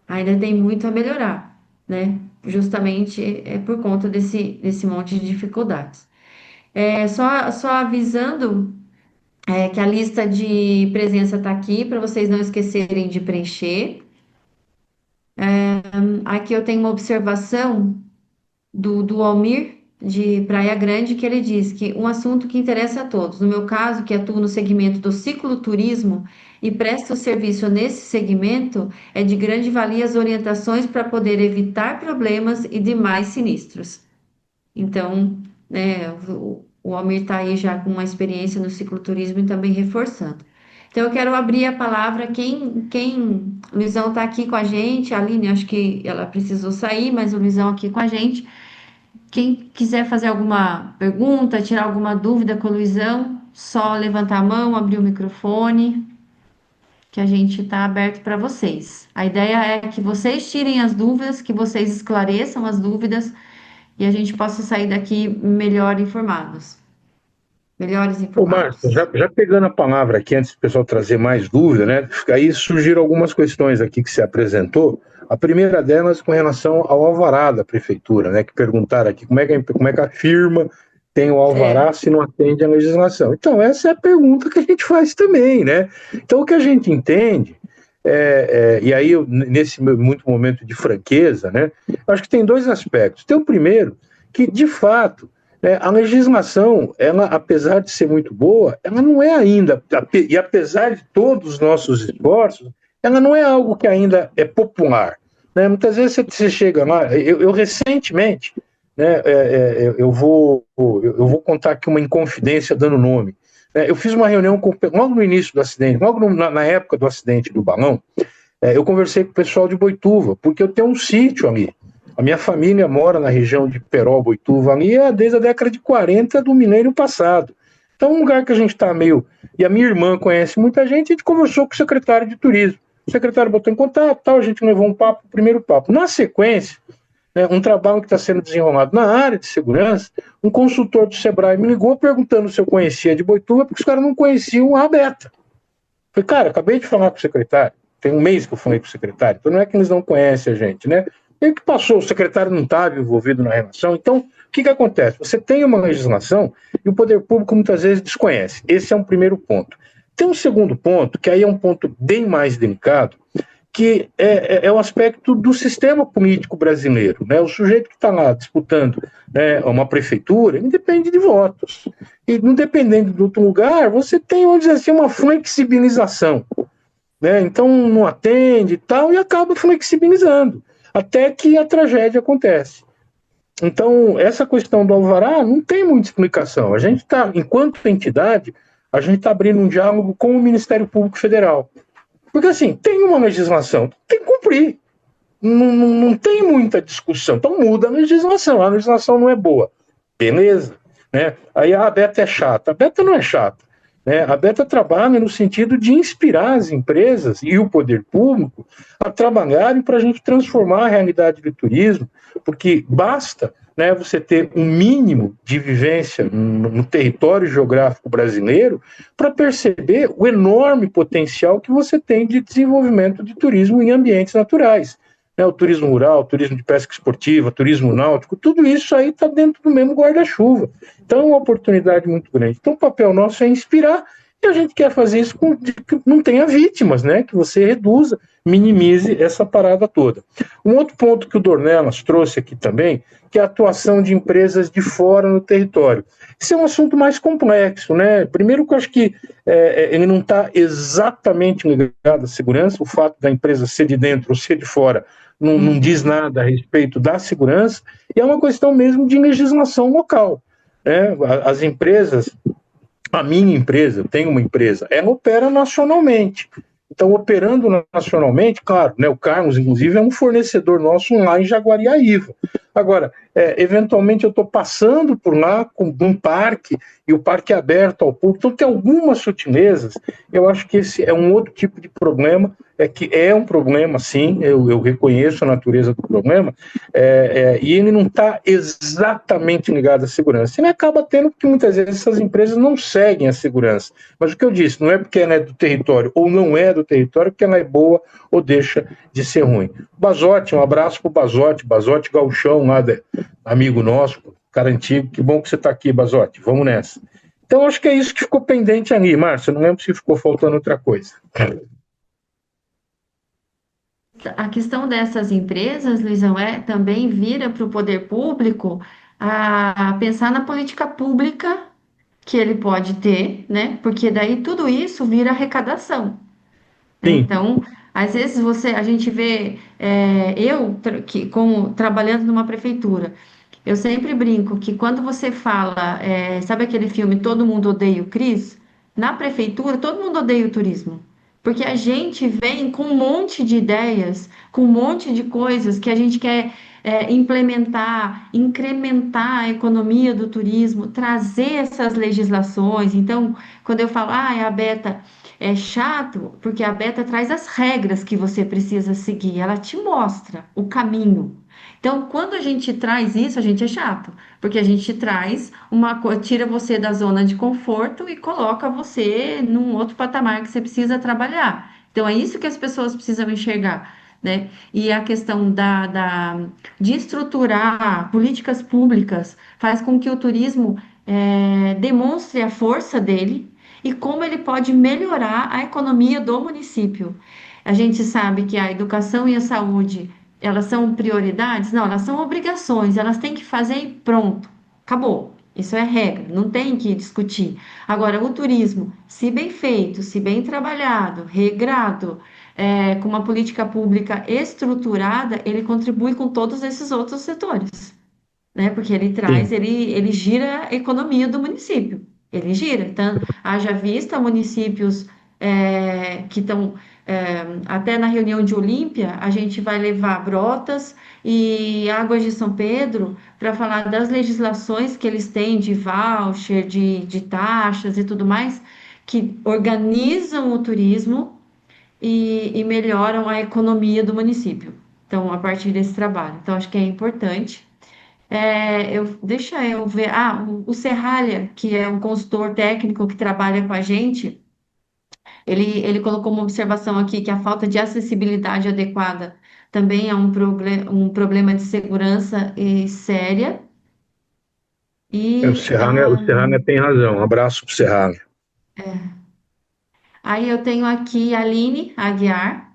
ainda tem muito a melhorar, né? Justamente é por conta desse monte de dificuldades. Só avisando que a lista de presença está aqui para vocês não esquecerem de preencher. Aqui eu tenho uma observação do Almir de Praia Grande, que ele diz que um assunto que interessa a todos. No meu caso, que atuo no segmento do cicloturismo e presto serviço nesse segmento, é de grande valia as orientações para poder evitar problemas e demais sinistros. Então, né, o Almir está aí já com uma experiência no cicloturismo e também reforçando. Então, eu quero abrir a palavra. O Luizão está aqui com a gente, a Aline, acho que ela precisou sair, mas o Luizão aqui com a gente. Quem quiser fazer alguma pergunta, tirar alguma dúvida com o Luizão, só levantar a mão, abrir o microfone, que a gente está aberto para vocês. A ideia é que vocês tirem as dúvidas, que vocês esclareçam as dúvidas e a gente possa sair daqui melhor informados. Melhores Ô, Márcio, informados. já pegando a palavra aqui, antes do pessoal trazer mais dúvida, né? Aí surgiram algumas questões aqui que você apresentou. A primeira delas com relação ao alvará da prefeitura, né? Que perguntaram aqui como é que a firma tem o alvará se não atende à legislação. Então, essa é a pergunta que a gente faz também, né? Então, o que a gente entende, e aí, nesse muito momento de franqueza, né? Eu acho que tem dois aspectos. Tem o primeiro, que de fato a legislação, ela, apesar de ser muito boa, ela não é ainda, e apesar de todos os nossos esforços, ela não é algo que ainda é popular. Né? Muitas vezes você chega lá, eu recentemente, né, eu vou contar aqui uma inconfidência dando nome. Eu fiz uma reunião logo no início do acidente, logo na época do acidente do balão, eu conversei com o pessoal de Boituva, porque eu tenho um sítio ali. A minha família mora na região de Peró, Boituva, ali desde a década de 40 do milênio passado. Então, um lugar que a gente está meio... E a minha irmã conhece muita gente, a gente conversou com o secretário de turismo. O secretário botou em contato, tal, a gente levou um papo, o primeiro papo. Na sequência, um trabalho que está sendo desenrolado na área de segurança, um consultor do Sebrae me ligou perguntando se eu conhecia de Boituva, porque os caras não conheciam a Beta. Falei, cara, acabei de falar com o secretário, tem um mês que eu falei com o secretário, então não é que eles não conhecem a gente, né? E o que passou? O secretário não estava envolvido na relação. Então, o que acontece? Você tem uma legislação e o poder público muitas vezes desconhece. Esse é um primeiro ponto. Tem um segundo ponto, que aí é um ponto bem mais delicado, que é o aspecto do sistema político brasileiro. Né? O sujeito que está lá disputando uma prefeitura, ele depende de votos. E não dependendo de outro lugar, você tem, vamos dizer assim, uma flexibilização. Né? Então, não atende e tal, e acaba flexibilizando. Até que a tragédia acontece. Então, essa questão do alvará não tem muita explicação. A gente está, enquanto entidade, a gente está abrindo um diálogo com o Ministério Público Federal. Porque, assim, tem uma legislação, tem que cumprir. Não tem muita discussão. Então, muda a legislação não é boa. Beleza. Né? Aí a Beta é chata. A Beta não é chata. A Beta trabalha no sentido de inspirar as empresas e o poder público a trabalharem para a gente transformar a realidade do turismo, porque basta você ter um mínimo de vivência no território geográfico brasileiro para perceber o enorme potencial que você tem de desenvolvimento de turismo em ambientes naturais. O turismo rural, o turismo de pesca esportiva, turismo náutico, tudo isso aí está dentro do mesmo guarda-chuva. Então é uma oportunidade muito grande. Então o papel nosso é inspirar E a gente quer fazer isso com que não tenha vítimas, né? Que você reduza, minimize essa parada toda. Um outro ponto que o Dornelas trouxe aqui também, que é a atuação de empresas de fora no território. Isso é um assunto mais complexo, né? Primeiro que eu acho que ele não está exatamente ligado à segurança, o fato da empresa ser de dentro ou ser de fora não diz nada a respeito da segurança, e é uma questão mesmo de legislação local, né? As empresas, a minha empresa, eu tenho uma empresa, ela opera nacionalmente. Então, operando nacionalmente, claro, né, o Carlos, inclusive, é um fornecedor nosso lá em Jaguariaíva. Agora, eventualmente eu estou passando por lá com um parque, e o parque é aberto ao público, então tem algumas sutilezas. Eu acho que esse é um outro tipo de problema, que é um problema, sim, eu reconheço a natureza do problema, e ele não está exatamente ligado à segurança. Ele acaba tendo, porque muitas vezes essas empresas não seguem a segurança. Mas o que eu disse, não é porque ela é do território ou não é do território, que ela é boa ou deixa de ser ruim. Basotti, um abraço para o Basotti Gauchão, lá amigo nosso, cara antigo, que bom que você está aqui, Basotti, vamos nessa. Então, acho que é isso que ficou pendente ali, Márcio, não lembro se ficou faltando outra coisa. A questão dessas empresas, Luizão, também vira para o poder público a pensar na política pública que ele pode ter, né? Porque daí tudo isso vira arrecadação, né? Sim, Então, às vezes a gente vê, como trabalhando numa prefeitura, eu sempre brinco que quando você fala, sabe aquele filme Todo Mundo Odeia o Chris? Na prefeitura, todo mundo odeia o turismo. Porque a gente vem com um monte de ideias, com um monte de coisas que a gente quer implementar, incrementar a economia do turismo, trazer essas legislações. Então, quando eu falo, a Beta é chato, porque a Beta traz as regras que você precisa seguir, ela te mostra o caminho. Então, quando a gente traz isso, a gente é chato, porque a gente traz tira você da zona de conforto e coloca você num outro patamar que você precisa trabalhar. Então, é isso que as pessoas precisam enxergar, né? E a questão de estruturar políticas públicas faz com que o turismo demonstre a força dele e como ele pode melhorar a economia do município. A gente sabe que a educação e a saúde elas são prioridades? Não, elas são obrigações, elas têm que fazer e pronto, acabou. Isso é regra, não tem que discutir. Agora, o turismo, se bem feito, se bem trabalhado, regrado, com uma política pública estruturada, ele contribui com todos esses outros setores, né? Porque ele sim. traz, ele gira a economia do município. Ele gira. Então, haja vista municípios que estão. Até na reunião de Olímpia, a gente vai levar Brotas e Águas de São Pedro para falar das legislações que eles têm de voucher, de taxas e tudo mais, que organizam o turismo e melhoram a economia do município. Então, a partir desse trabalho. Então, acho que é importante. Deixa eu ver. O Serralha, que é um consultor técnico que trabalha com a gente, ele colocou uma observação aqui que a falta de acessibilidade adequada também é um problema de segurança séria. E O Serrano tem razão, um abraço para o Serrano. aí eu tenho aqui a Aline Aguiar,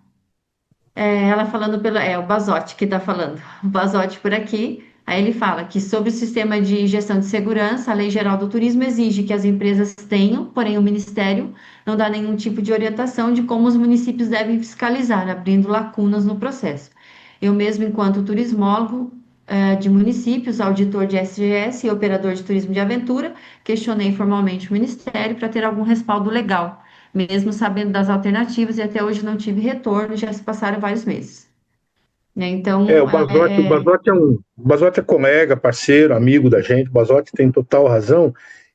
ela falando o Basotti que está falando, o Basotti por aqui. Aí ele fala que sobre o sistema de gestão de segurança, a Lei Geral do Turismo exige que as empresas tenham, porém o Ministério não dá nenhum tipo de orientação de como os municípios devem fiscalizar, abrindo lacunas no processo. Eu mesmo, enquanto turismólogo de municípios, auditor de SGS e operador de turismo de aventura, questionei formalmente o Ministério para ter algum respaldo legal, mesmo sabendo das alternativas e até hoje não tive retorno, já se passaram vários meses. Né? Então, O Basotti é colega, parceiro, amigo da gente, o Basotti tem total razão,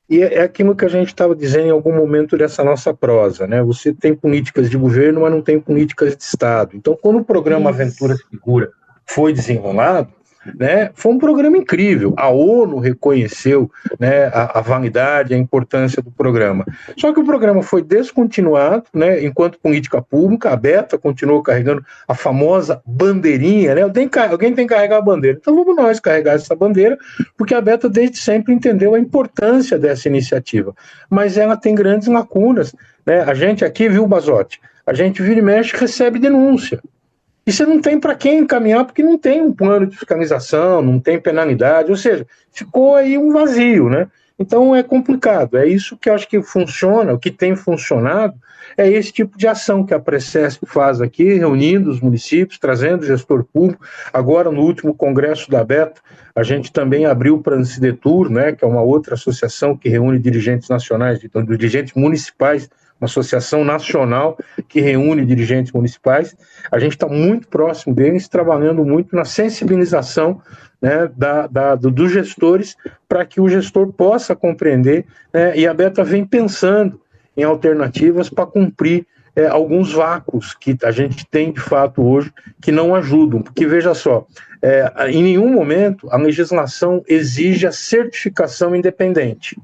e é aquilo que a gente estava dizendo em algum momento dessa nossa prosa, né? Você tem políticas de governo, mas não tem políticas de Estado. Então, quando o programa Aventura isso. Segura foi desenrolado, né? Foi um programa incrível. A ONU reconheceu, né, a validade, a importância do programa. Só que o programa foi descontinuado, né, enquanto política pública. A Beta continuou carregando a famosa bandeirinha, né? Alguém tem que carregar a bandeira. Então vamos nós carregar essa bandeira, porque a Beta desde sempre entendeu a importância dessa iniciativa. Mas ela tem grandes lacunas, né? A gente aqui, viu, Basotti? A gente vira e mexe e recebe denúncia. E você não tem para quem encaminhar, porque não tem um plano de fiscalização, não tem penalidade, ou seja, ficou aí um vazio, né? Então é complicado, é isso que eu acho que funciona, o que tem funcionado, é esse tipo de ação que a Precesp faz aqui, reunindo os municípios, trazendo o gestor público. Agora, no último congresso da Beta, a gente também abriu para a Ancidetur, né, que é uma outra associação que reúne dirigentes nacionais, dirigentes municipais, uma associação nacional que reúne dirigentes municipais. A gente está muito próximo deles, trabalhando muito na sensibilização, né, dos gestores, para que o gestor possa compreender, né, e a Beta vem pensando em alternativas para cumprir alguns vácuos que a gente tem de fato hoje que não ajudam, porque veja só, em nenhum momento a legislação exige a certificação independente.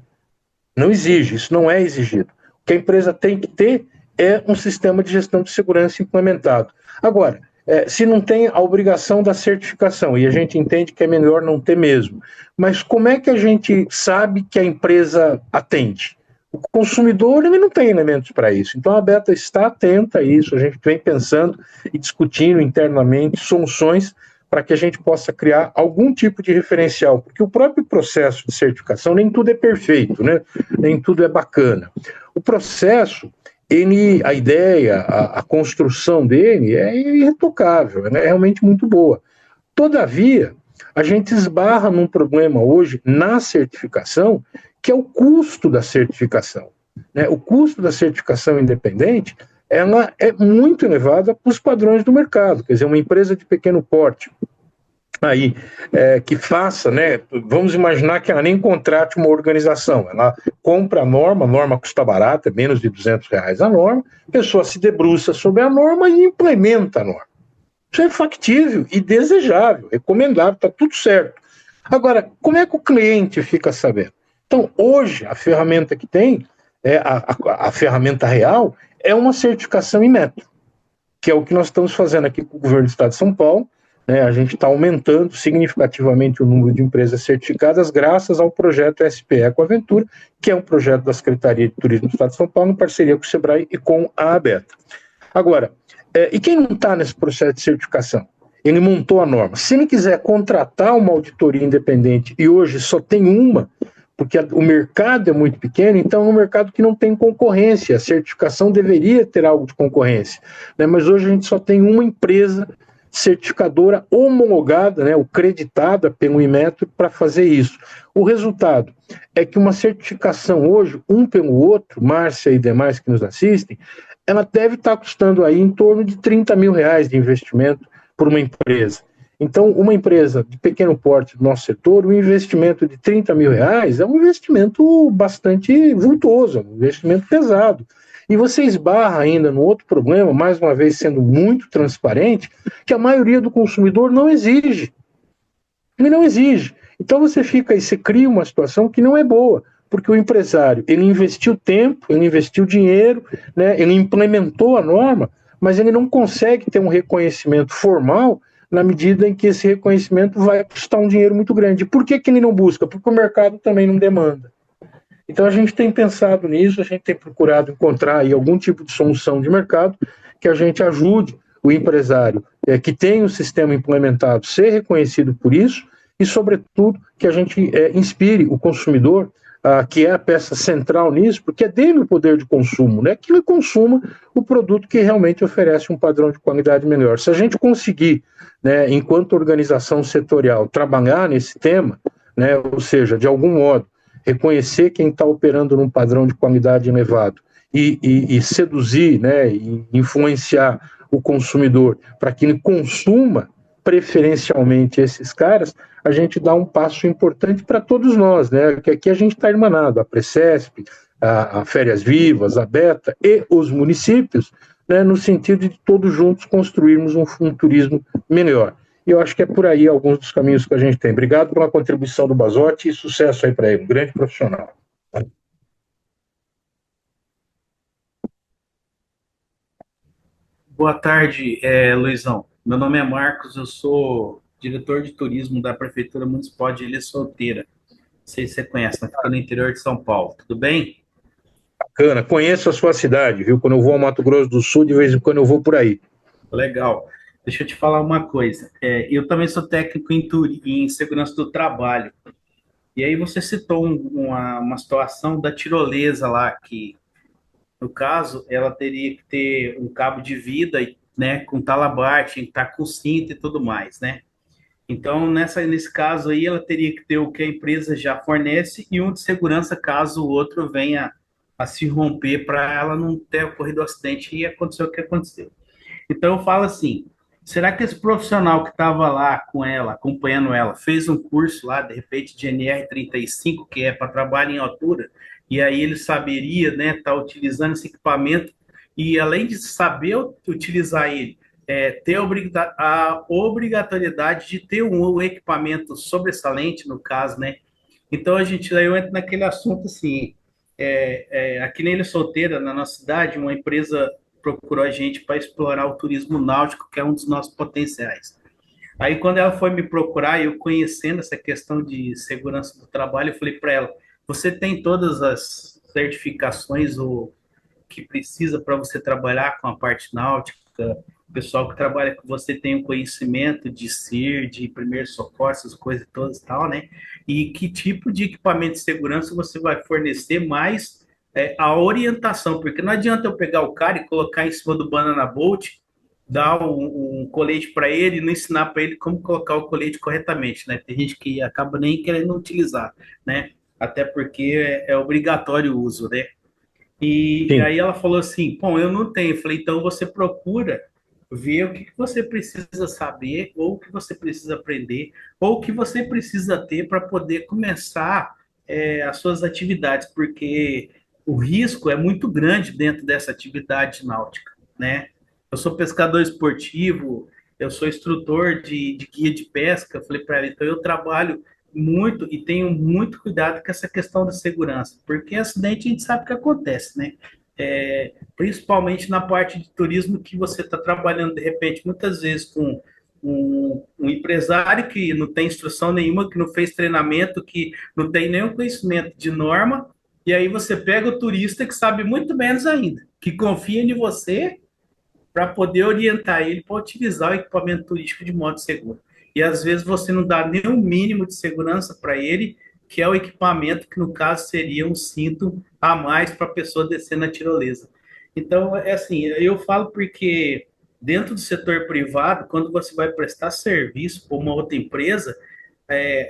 Não exige, isso não é exigido. O que a empresa tem que ter é um sistema de gestão de segurança implementado. Agora, se não tem a obrigação da certificação, e a gente entende que é melhor não ter mesmo, mas como é que a gente sabe que a empresa atende? O consumidor ele não tem elementos para isso, então a Beta está atenta a isso, a gente vem pensando e discutindo internamente soluções para que a gente possa criar algum tipo de referencial, porque o próprio processo de certificação, nem tudo é perfeito, né? Nem tudo é bacana. O processo, a ideia, a construção dele é irretocável, né? É realmente muito boa. Todavia, a gente esbarra num problema hoje na certificação, que é o custo da certificação, né? O custo da certificação independente, ela é muito elevada para os padrões do mercado, quer dizer, uma empresa de pequeno porte, aí, que faça, né, vamos imaginar que ela nem contrate uma organização, ela compra a norma custa barata, menos de R$200 a norma, a pessoa se debruça sobre a norma e implementa a norma. Isso é factível e desejável, recomendável, está tudo certo. Agora, como é que o cliente fica sabendo? Então, hoje, a ferramenta que tem, a ferramenta real, é uma certificação em método, que é o que nós estamos fazendo aqui com o governo do Estado de São Paulo, né? A gente está aumentando significativamente o número de empresas certificadas graças ao projeto SP Ecoaventura, que é um projeto da Secretaria de Turismo do Estado de São Paulo, em parceria com o Sebrae e com a Abeta. Agora, e quem não está nesse processo de certificação? Ele montou a norma. Se ele quiser contratar uma auditoria independente, e hoje só tem uma, porque o mercado é muito pequeno, então é um mercado que não tem concorrência, a certificação deveria ter algo de concorrência, né? Mas hoje a gente só tem uma empresa certificadora homologada, né, ou creditada pelo Inmetro para fazer isso. O resultado é que uma certificação hoje, um pelo outro, Márcia e demais que nos assistem, ela deve estar custando aí em torno de R$30 mil de investimento por uma empresa. Então, uma empresa de pequeno porte do nosso setor, o investimento de R$30 mil é um investimento bastante vultoso, um investimento pesado. E você esbarra ainda no outro problema, mais uma vez sendo muito transparente, que a maioria do consumidor não exige. Ele não exige. Então você cria uma situação que não é boa, porque o empresário, ele investiu tempo, ele investiu dinheiro, né, ele implementou a norma, mas ele não consegue ter um reconhecimento formal na medida em que esse reconhecimento vai custar um dinheiro muito grande. Por que ele não busca? Porque o mercado também não demanda. Então a gente tem pensado nisso, a gente tem procurado encontrar aí algum tipo de solução de mercado que a gente ajude o empresário que tem o sistema implementado a ser reconhecido por isso e, sobretudo, que a gente inspire o consumidor, que é a peça central nisso, porque é dele o poder de consumo, né? Que ele consuma o produto que realmente oferece um padrão de qualidade melhor. Se a gente conseguir, né, enquanto organização setorial, trabalhar nesse tema, né, ou seja, de algum modo, reconhecer quem está operando num padrão de qualidade elevado e seduzir, né, e influenciar o consumidor para que ele consuma preferencialmente esses caras, a gente dá um passo importante para todos nós, né? Que aqui a gente está irmanado, a Precesp, a Férias Vivas, a Beta e os municípios, né, no sentido de todos juntos construirmos um turismo melhor. E eu acho que é por aí alguns dos caminhos que a gente tem. Obrigado pela contribuição do Basotti e sucesso aí para ele, um grande profissional. Boa tarde, Luizão. Meu nome é Marcos, eu sou diretor de turismo da Prefeitura Municipal de Ilha Solteira. Não sei se você conhece, fica no interior de São Paulo. Tudo bem? Bacana, conheço a sua cidade, viu? Quando eu vou ao Mato Grosso do Sul, de vez em quando eu vou por aí. Legal. Deixa eu te falar uma coisa. Eu também sou técnico em segurança do trabalho. E aí você citou uma situação da tirolesa lá, que no caso ela teria que ter um cabo de vida, né, com talabarte, tinha que estar com cinto e tudo mais, né? Então, nesse caso aí, ela teria que ter o que a empresa já fornece e um de segurança caso o outro venha a se romper para ela não ter ocorrido o acidente e acontecer o que aconteceu. Então, eu falo assim, será que esse profissional que estava lá com ela, acompanhando ela, fez um curso lá, de repente, de NR35, que é para trabalho em altura, e aí ele saberia, né, estar utilizando esse equipamento e, além de saber utilizar ele, ter a obrigatoriedade de ter um equipamento sobressalente, no caso, né? Então, aí eu entro naquele assunto assim, aqui na Ilha Solteira, na nossa cidade, uma empresa procurou a gente para explorar o turismo náutico, que é um dos nossos potenciais. Aí, quando ela foi me procurar, eu conhecendo essa questão de segurança do trabalho, eu falei para ela: você tem todas as certificações que precisa para você trabalhar com a parte náutica? O pessoal que trabalha com você tem um conhecimento de CIR, de primeiro socorro, essas coisas todas e tal, né? E que tipo de equipamento de segurança você vai fornecer mais a orientação, porque não adianta eu pegar o cara e colocar em cima do Banana Boat, dar um colete para ele e não ensinar para ele como colocar o colete corretamente, né? Tem gente que acaba nem querendo utilizar, né? Até porque é obrigatório o uso, né? E Sim, aí ela falou assim, bom, eu não tenho. Eu falei, então você procura ver o que você precisa saber, ou o que você precisa aprender, ou o que você precisa ter para poder começar as suas atividades, porque o risco é muito grande dentro dessa atividade náutica, né? Eu sou pescador esportivo, eu sou instrutor de guia de pesca. Eu falei para ela, então eu trabalho muito e tenho muito cuidado com essa questão da segurança, porque acidente a gente sabe que acontece, né? Principalmente na parte de turismo, que você está trabalhando de repente muitas vezes com um empresário que não tem instrução nenhuma, que não fez treinamento, que não tem nenhum conhecimento de norma, e aí você pega o turista que sabe muito menos ainda, que confia em você para poder orientar ele para utilizar o equipamento turístico de modo seguro. E às vezes você não dá nem o mínimo de segurança para ele, que é o equipamento, que no caso seria um cinto a mais para a pessoa descer na tirolesa. Então, é assim, eu falo porque dentro do setor privado, quando você vai prestar serviço para uma outra empresa,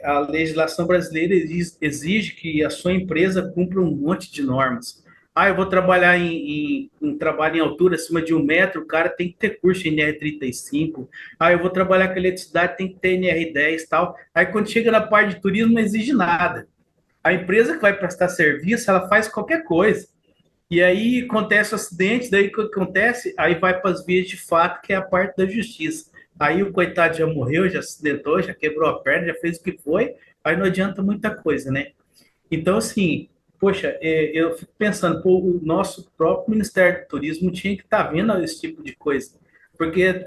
a legislação brasileira exige que a sua empresa cumpra um monte de normas. Ah, eu vou trabalhar em trabalho em altura acima de 1 metro, o cara tem que ter curso em NR35. Ah, eu vou trabalhar com eletricidade, tem que ter NR10 e tal. Aí quando chega na parte de turismo, não exige nada. A empresa que vai prestar serviço, ela faz qualquer coisa. E aí acontece o acidente, daí o que acontece? Aí vai para as vias de fato, que é a parte da justiça. Aí o coitado já morreu, já acidentou, já quebrou a perna, já fez o que foi, aí não adianta muita coisa, né? Então, assim, poxa, eu fico pensando, pô, o nosso próprio Ministério do Turismo tinha que estar vendo esse tipo de coisa. Porque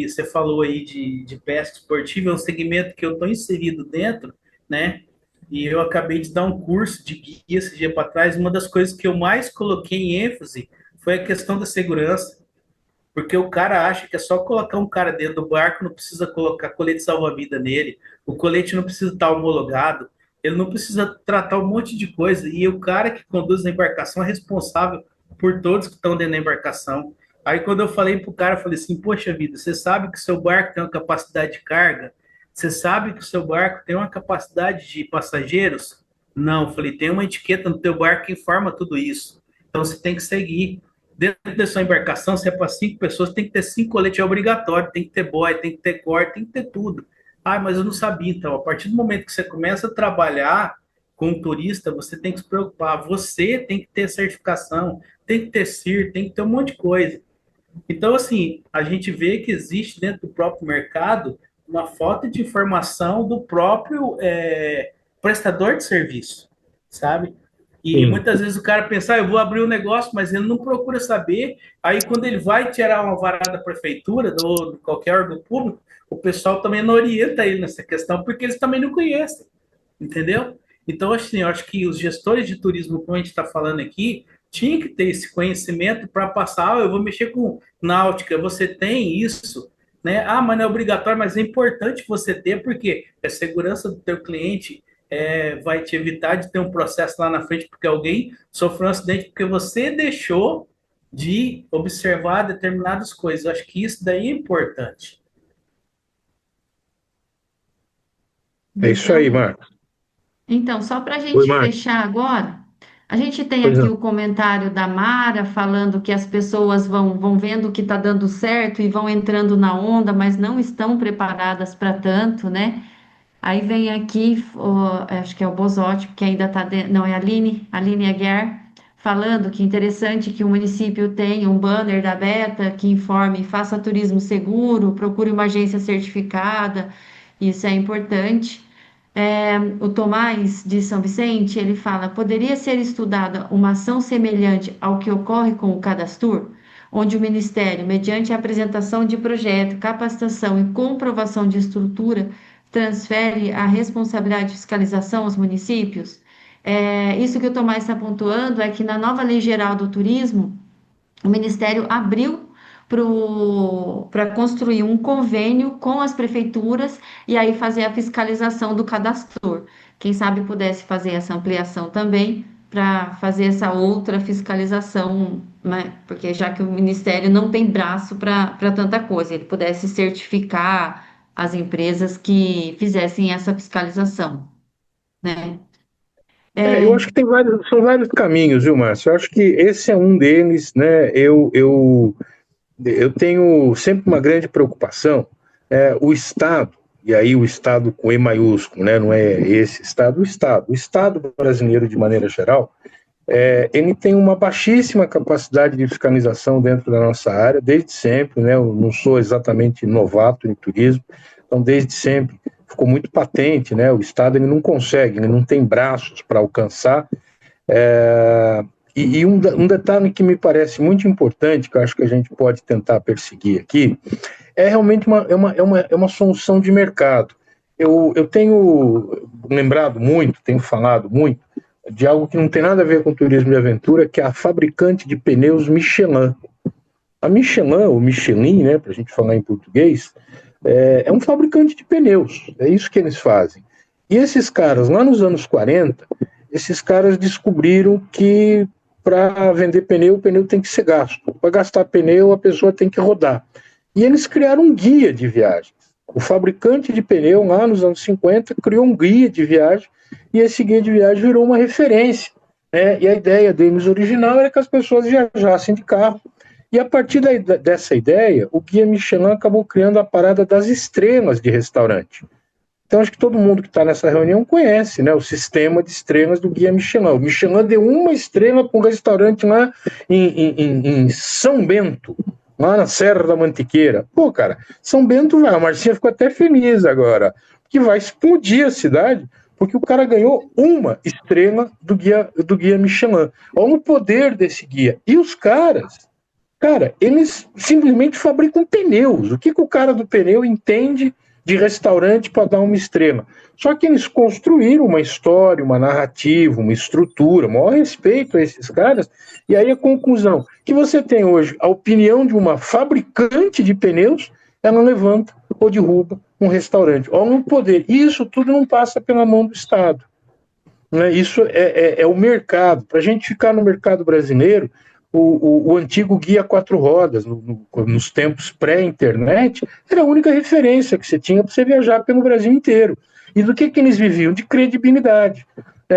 você falou aí de pesca esportiva, é um segmento que eu estou inserido dentro, né? E eu acabei de dar um curso de guia esse dia para trás. Uma das coisas que eu mais coloquei em ênfase foi a questão da segurança. Porque o cara acha que é só colocar um cara dentro do barco, não precisa colocar colete salva-vida nele, o colete não precisa estar homologado, ele não precisa tratar um monte de coisa. E o cara que conduz a embarcação é responsável por todos que estão dentro da embarcação. Aí quando eu falei pro cara, eu falei assim, poxa vida, você sabe que o seu barco tem uma capacidade de carga? Você sabe que o seu barco tem uma capacidade de passageiros? Não, eu falei, tem uma etiqueta no teu barco que informa tudo isso. Então você tem que seguir. Dentro da sua embarcação, se é para 5 pessoas, tem que ter 5 coletes, é obrigatório, tem que ter boia, tem que ter corte, tem que ter tudo. Ah, mas eu não sabia. Então, a partir do momento que você começa a trabalhar com um turista, você tem que se preocupar. Você tem que ter certificação, tem que ter CIR, tem que ter um monte de coisa. Então, assim, a gente vê que existe dentro do próprio mercado uma falta de informação do próprio prestador de serviço, sabe? E Sim. muitas vezes o cara pensa, eu vou abrir um negócio, mas ele não procura saber. Aí quando ele vai tirar uma vara da prefeitura, ou de qualquer órgão público, o pessoal também não orienta ele nessa questão, porque eles também não conhecem, entendeu? Então, assim, eu acho que os gestores de turismo, como a gente está falando aqui, tinha que ter esse conhecimento para passar, eu vou mexer com náutica, você tem isso, né? Ah, mas não é obrigatório, mas é importante você ter, porque a segurança do teu cliente vai te evitar de ter um processo lá na frente, porque alguém sofreu um acidente, porque você deixou de observar determinadas coisas. Eu acho que isso daí é importante. É isso aí, Marcos. Então, só para a Oi, gente Marcos. fechar agora, a gente tem Pois aqui não. o comentário da Mara falando que as pessoas vão vendo que está dando certo e vão entrando na onda, mas não estão preparadas para tanto, né? Aí vem aqui, acho que é o Bozotti, que ainda está não, é a Aline Aguiar, falando que interessante que o município tenha um banner da Beta que informe, faça turismo seguro, procure uma agência certificada, isso é importante. O Tomás de São Vicente, ele fala, poderia ser estudada uma ação semelhante ao que ocorre com o Cadastur, onde o Ministério, mediante a apresentação de projeto, capacitação e comprovação de estrutura, transfere a responsabilidade de fiscalização aos municípios? Isso que o Tomás está pontuando é que na nova Lei Geral do Turismo, o Ministério abriu para construir um convênio com as prefeituras e aí fazer a fiscalização do cadastro. Quem sabe pudesse fazer essa ampliação também para fazer essa outra fiscalização, né? Porque já que o Ministério não tem braço para tanta coisa, ele pudesse certificar as empresas que fizessem essa fiscalização, né? Eu acho que são vários caminhos, viu, Márcio? Eu acho que esse é um deles, né? Eu tenho sempre uma grande preocupação, o Estado, e aí o Estado com E maiúsculo, né? Não é esse Estado, o Estado brasileiro de maneira geral, ele tem uma baixíssima capacidade de fiscalização dentro da nossa área, desde sempre, né? Eu não sou exatamente novato em turismo, então desde sempre ficou muito patente, né? O Estado ele não consegue, ele não tem braços para alcançar. E um detalhe que me parece muito importante, que eu acho que a gente pode tentar perseguir aqui, é realmente uma solução de mercado. Eu tenho lembrado muito, tenho falado muito, de algo que não tem nada a ver com turismo de aventura, que é a fabricante de pneus Michelin. A Michelin, ou Michelin, né, para a gente falar em português, é um fabricante de pneus, é isso que eles fazem. E esses caras, lá nos anos 40, esses caras descobriram que para vender pneu, o pneu tem que ser gasto. Para gastar pneu, a pessoa tem que rodar. E eles criaram um guia de viagens. O fabricante de pneu, lá nos anos 50, criou um guia de viagem, e esse guia de viagem virou uma referência, né? E a ideia deles original era que as pessoas viajassem de carro. E a partir dessa ideia, o Guia Michelin acabou criando a parada das estrelas de restaurante. Então, acho que todo mundo que está nessa reunião conhece, né, o sistema de estrelas do Guia Michelin. O Michelin deu uma estrela para um restaurante lá em São Bento, lá na Serra da Mantiqueira. Pô, cara, São Bento vai, a Marcinha ficou até feliz agora, que vai explodir a cidade, porque o cara ganhou uma estrela do guia Michelin. Olha o poder desse guia. E os caras, cara, eles simplesmente fabricam pneus. O que o cara do pneu entende de restaurante para dar uma estrela? Só que eles construíram uma história, uma narrativa, uma estrutura, maior respeito a esses caras. E aí a conclusão, que você tem hoje a opinião de uma fabricante de pneus, ela levanta ou derruba um restaurante. Olha o poder. E isso tudo não passa pela mão do Estado, né? Isso é o mercado. Para a gente ficar no mercado brasileiro, o antigo Guia Quatro Rodas, nos tempos pré-internet, era a única referência que você tinha para você viajar pelo Brasil inteiro. E do que eles viviam? De credibilidade.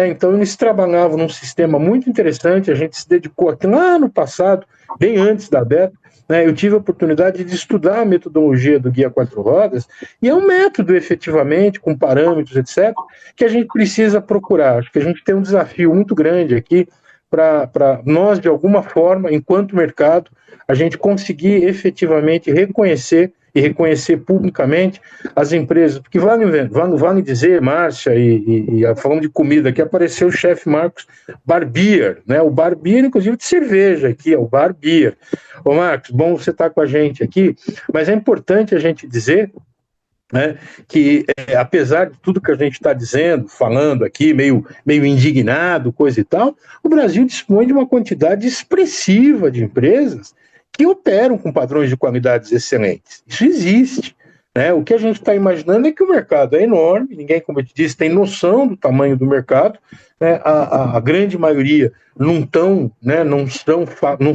Então, eles trabalhavam num sistema muito interessante, a gente se dedicou aqui lá no passado, bem antes da Beta, né? Eu tive a oportunidade de estudar a metodologia do Guia Quatro Rodas, e é um método, efetivamente, com parâmetros, etc., que a gente precisa procurar. Acho que a gente tem um desafio muito grande aqui, para nós, de alguma forma, enquanto mercado, a gente conseguir efetivamente reconhecer e reconhecer publicamente as empresas, porque vale dizer, Márcia, e falando de comida, aqui apareceu o chefe Marcos Barbier, né? O Barbier, inclusive, de cerveja aqui, é o Barbier. Ô Marcos, bom você estar com a gente aqui, mas é importante a gente dizer, né, que apesar de tudo que a gente está dizendo, falando aqui, meio indignado, coisa e tal, o Brasil dispõe de uma quantidade expressiva de empresas que operam com padrões de qualidades excelentes. Isso existe. Né? O que a gente está imaginando é que o mercado é enorme, ninguém, como eu te disse, tem noção do tamanho do mercado, né? A grande maioria não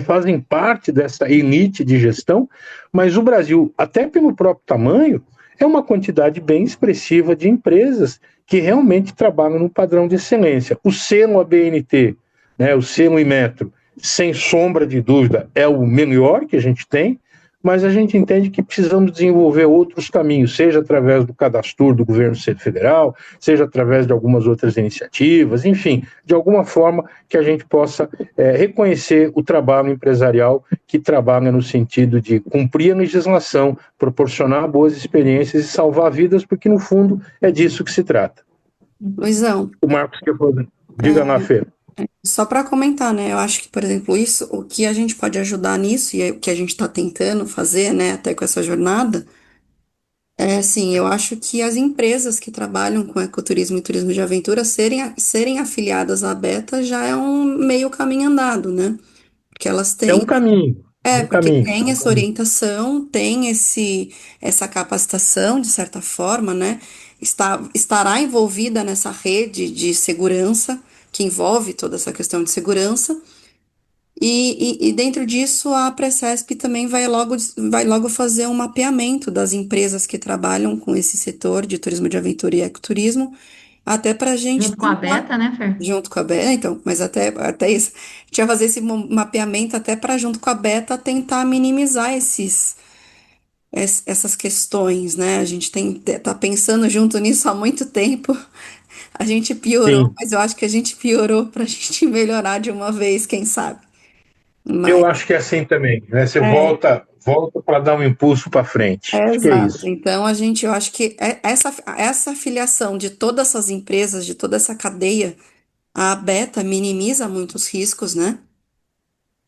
fazem parte dessa elite de gestão, mas o Brasil, até pelo próprio tamanho, é uma quantidade bem expressiva de empresas que realmente trabalham no padrão de excelência. O selo ABNT, né, o selo Inmetro, sem sombra de dúvida, é o melhor que a gente tem, mas a gente entende que precisamos desenvolver outros caminhos, seja através do cadastro do governo federal, seja através de algumas outras iniciativas, enfim, de alguma forma que a gente possa reconhecer o trabalho empresarial que trabalha no sentido de cumprir a legislação, proporcionar boas experiências e salvar vidas, porque no fundo é disso que se trata. Luizão, O Marcos quer fazer. Diga lá, Fê. só para comentar, né? Eu acho que, por exemplo, isso, o que a gente pode ajudar nisso, e é o que a gente está tentando fazer, né, até com essa jornada, é assim, eu acho que as empresas que trabalham com ecoturismo e turismo de aventura serem afiliadas à Beta já é um meio caminho andado, né? Porque elas É um têm. caminho. Porque tem essa orientação, tem essa capacitação, de certa forma, né? Estará envolvida nessa rede de segurança, que envolve toda essa questão de segurança, e dentro disso a Precesp também vai logo fazer um mapeamento das empresas que trabalham com esse setor de turismo de aventura e ecoturismo, até para a gente Junto com a tentar, Beta, né, Fer? junto com a Beta, então, mas até isso, a gente vai fazer esse mapeamento até para, junto com a Beta, tentar minimizar essas questões, né? A gente tá pensando junto nisso há muito tempo. A gente piorou, Sim. mas eu acho que a gente piorou para a gente melhorar de uma vez, quem sabe. Eu Mas acho que é assim também, né? Você é, volta para dar um impulso para frente. Acho que é exato. isso. Então eu acho que essa afiliação de todas essas empresas, de toda essa cadeia, a Beta minimiza muitos riscos, né?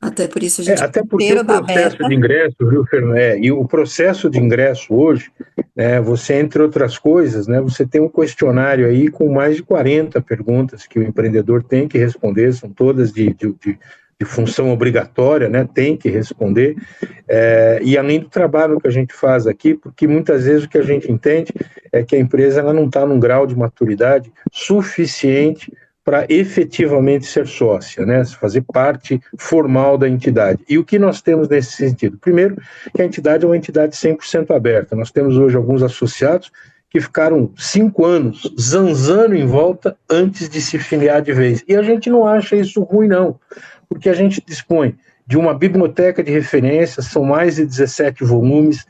Até por isso a gente é Até porque o parceiro da processo de Beta. ingresso, viu, Fernando? E o processo de ingresso hoje, né, você, entre outras coisas, né, você tem um questionário aí com mais de 40 perguntas que o empreendedor tem que responder, são todas de função obrigatória, né, tem que responder, e além do trabalho que a gente faz aqui, porque muitas vezes o que a gente entende é que a empresa ela não está num grau de maturidade suficiente para efetivamente ser sócia, né, fazer parte formal da entidade. E o que nós temos nesse sentido? Primeiro, que a entidade é uma entidade 100% aberta. Nós temos hoje alguns associados que ficaram 5 anos zanzando em volta antes de se filiar de vez. E a gente não acha isso ruim, não, porque a gente dispõe de uma biblioteca de referência, são mais de 17 volumes,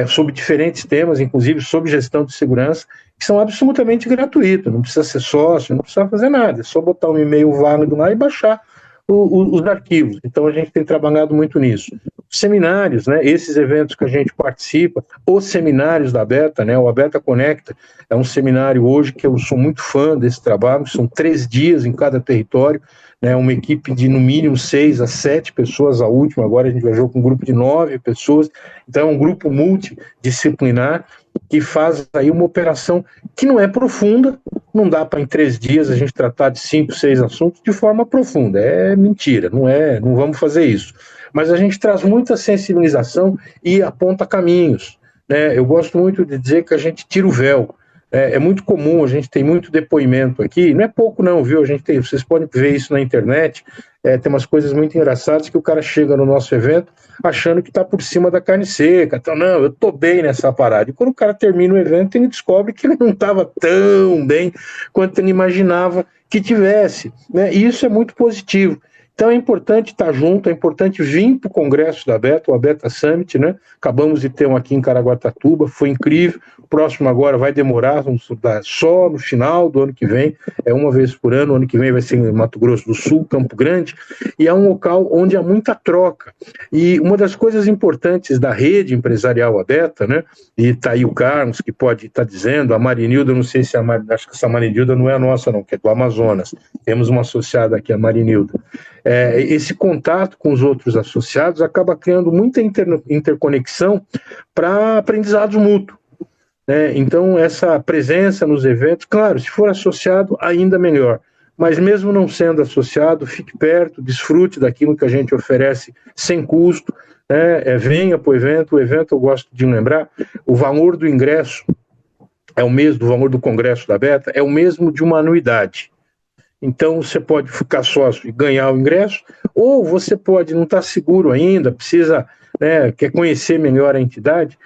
sobre diferentes temas, inclusive sobre gestão de segurança, que são absolutamente gratuitos, não precisa ser sócio, não precisa fazer nada, é só botar um e-mail válido lá e baixar os arquivos. Então a gente tem trabalhado muito nisso. Seminários, né, esses eventos que a gente participa, os seminários da Beta, né, o Beta Conecta, é um seminário hoje que eu sou muito fã desse trabalho, são 3 dias em cada território, né, uma equipe de no mínimo 6 a 7 pessoas, a última, agora a gente viajou com um grupo de 9 pessoas, então é um grupo multidisciplinar que faz aí uma operação que não é profunda, não dá para em 3 dias a gente tratar de 5, 6 assuntos de forma profunda, é mentira, não vamos fazer isso, mas a gente traz muita sensibilização e aponta caminhos, né? Eu gosto muito de dizer que a gente tira o véu. É muito comum, a gente tem muito depoimento aqui, não é pouco não, viu? Vocês podem ver isso na internet, tem umas coisas muito engraçadas que o cara chega no nosso evento achando que está por cima da carne seca, então, não, eu estou bem nessa parada. E quando o cara termina o evento, ele descobre que ele não estava tão bem quanto ele imaginava que tivesse, né? E isso é muito positivo. Então é importante estar junto, é importante vir para o congresso da Beta, o Abeta Summit, né? Acabamos de ter um aqui em Caraguatatuba, foi incrível. O próximo agora vai demorar, vamos estudar só no final do ano que vem, é uma vez por ano, o ano que vem vai ser em Mato Grosso do Sul, Campo Grande, e é um local onde há muita troca. E uma das coisas importantes da rede empresarial Abeta, né? E está aí o Carlos, que pode estar dizendo, a Marinilda, não sei se acho que essa Marinilda não é a nossa não, que é do Amazonas, temos uma associada aqui, a Marinilda. Esse contato com os outros associados acaba criando muita interconexão para aprendizado mútuo. Né? Então, essa presença nos eventos, claro, se for associado, ainda melhor. Mas mesmo não sendo associado, fique perto, desfrute daquilo que a gente oferece sem custo. Né? Venha para o evento, eu gosto de lembrar, o valor do ingresso é o mesmo, do valor do congresso da Beta, é o mesmo de uma anuidade. Então, você pode ficar sócio e ganhar o ingresso, ou você pode não estar seguro ainda, precisa, né, quer conhecer melhor a entidade.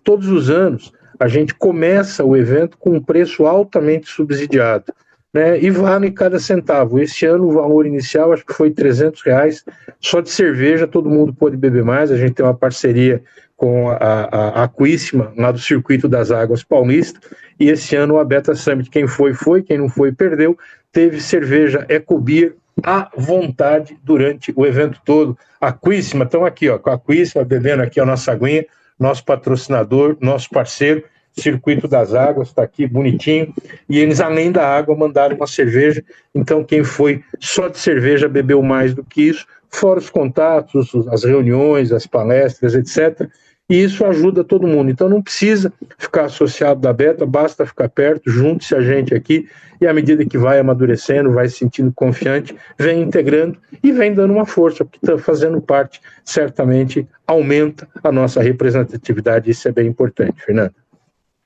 Todos os anos, a gente começa o evento com um preço altamente subsidiado, né, e vale cada centavo. Esse ano, o valor inicial, acho que foi R$300, só de cerveja, todo mundo pôde beber mais. A gente tem uma parceria com a Aquíssima, lá do Circuito das Águas Paulista, e esse ano o Abeta Summit, quem foi, quem não foi, perdeu. Teve cerveja Ecobeer à vontade durante o evento todo. Aquíssima, estão aqui, ó, com a Aquíssima, bebendo aqui a nossa aguinha, nosso patrocinador, nosso parceiro, Circuito das Águas, está aqui bonitinho, e eles, além da água, mandaram uma cerveja. Então, quem foi só de cerveja bebeu mais do que isso, fora os contatos, as reuniões, as palestras, etc., e isso ajuda todo mundo. Então não precisa ficar associado da Beta, basta ficar perto, junte-se a gente aqui, e à medida que vai amadurecendo, vai se sentindo confiante, vem integrando e vem dando uma força, porque está fazendo parte, certamente aumenta a nossa representatividade, isso é bem importante, Fernanda.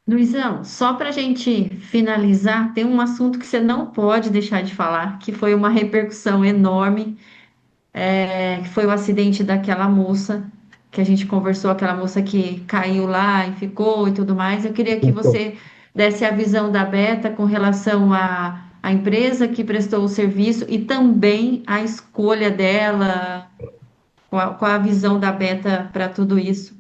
Luizão, só para a gente finalizar, tem um assunto que você não pode deixar de falar, que foi uma repercussão enorme, que foi o acidente daquela moça, que a gente conversou, aquela moça que caiu lá e ficou e tudo mais. Eu queria que você desse a visão da Beta com relação à empresa que prestou o serviço e também a escolha dela, qual a visão da Beta para tudo isso.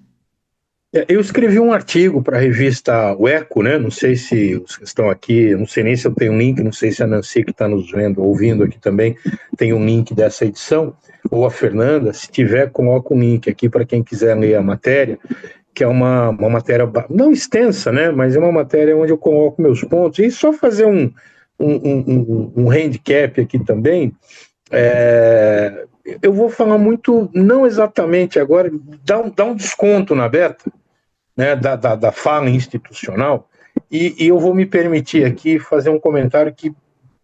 Eu escrevi um artigo para a revista O Eco, né? Não sei se os que estão aqui, não sei nem se eu tenho um link, não sei se a Nancy que está nos vendo, ouvindo aqui também, tem um link dessa edição, ou a Fernanda, se tiver, coloca um link aqui para quem quiser ler a matéria, que é uma matéria não extensa, né? Mas é uma matéria onde eu coloco meus pontos, e só fazer um handicap aqui também. Eu vou falar muito, não exatamente agora, dá um desconto na Beta, né, da fala institucional, e eu vou me permitir aqui fazer um comentário que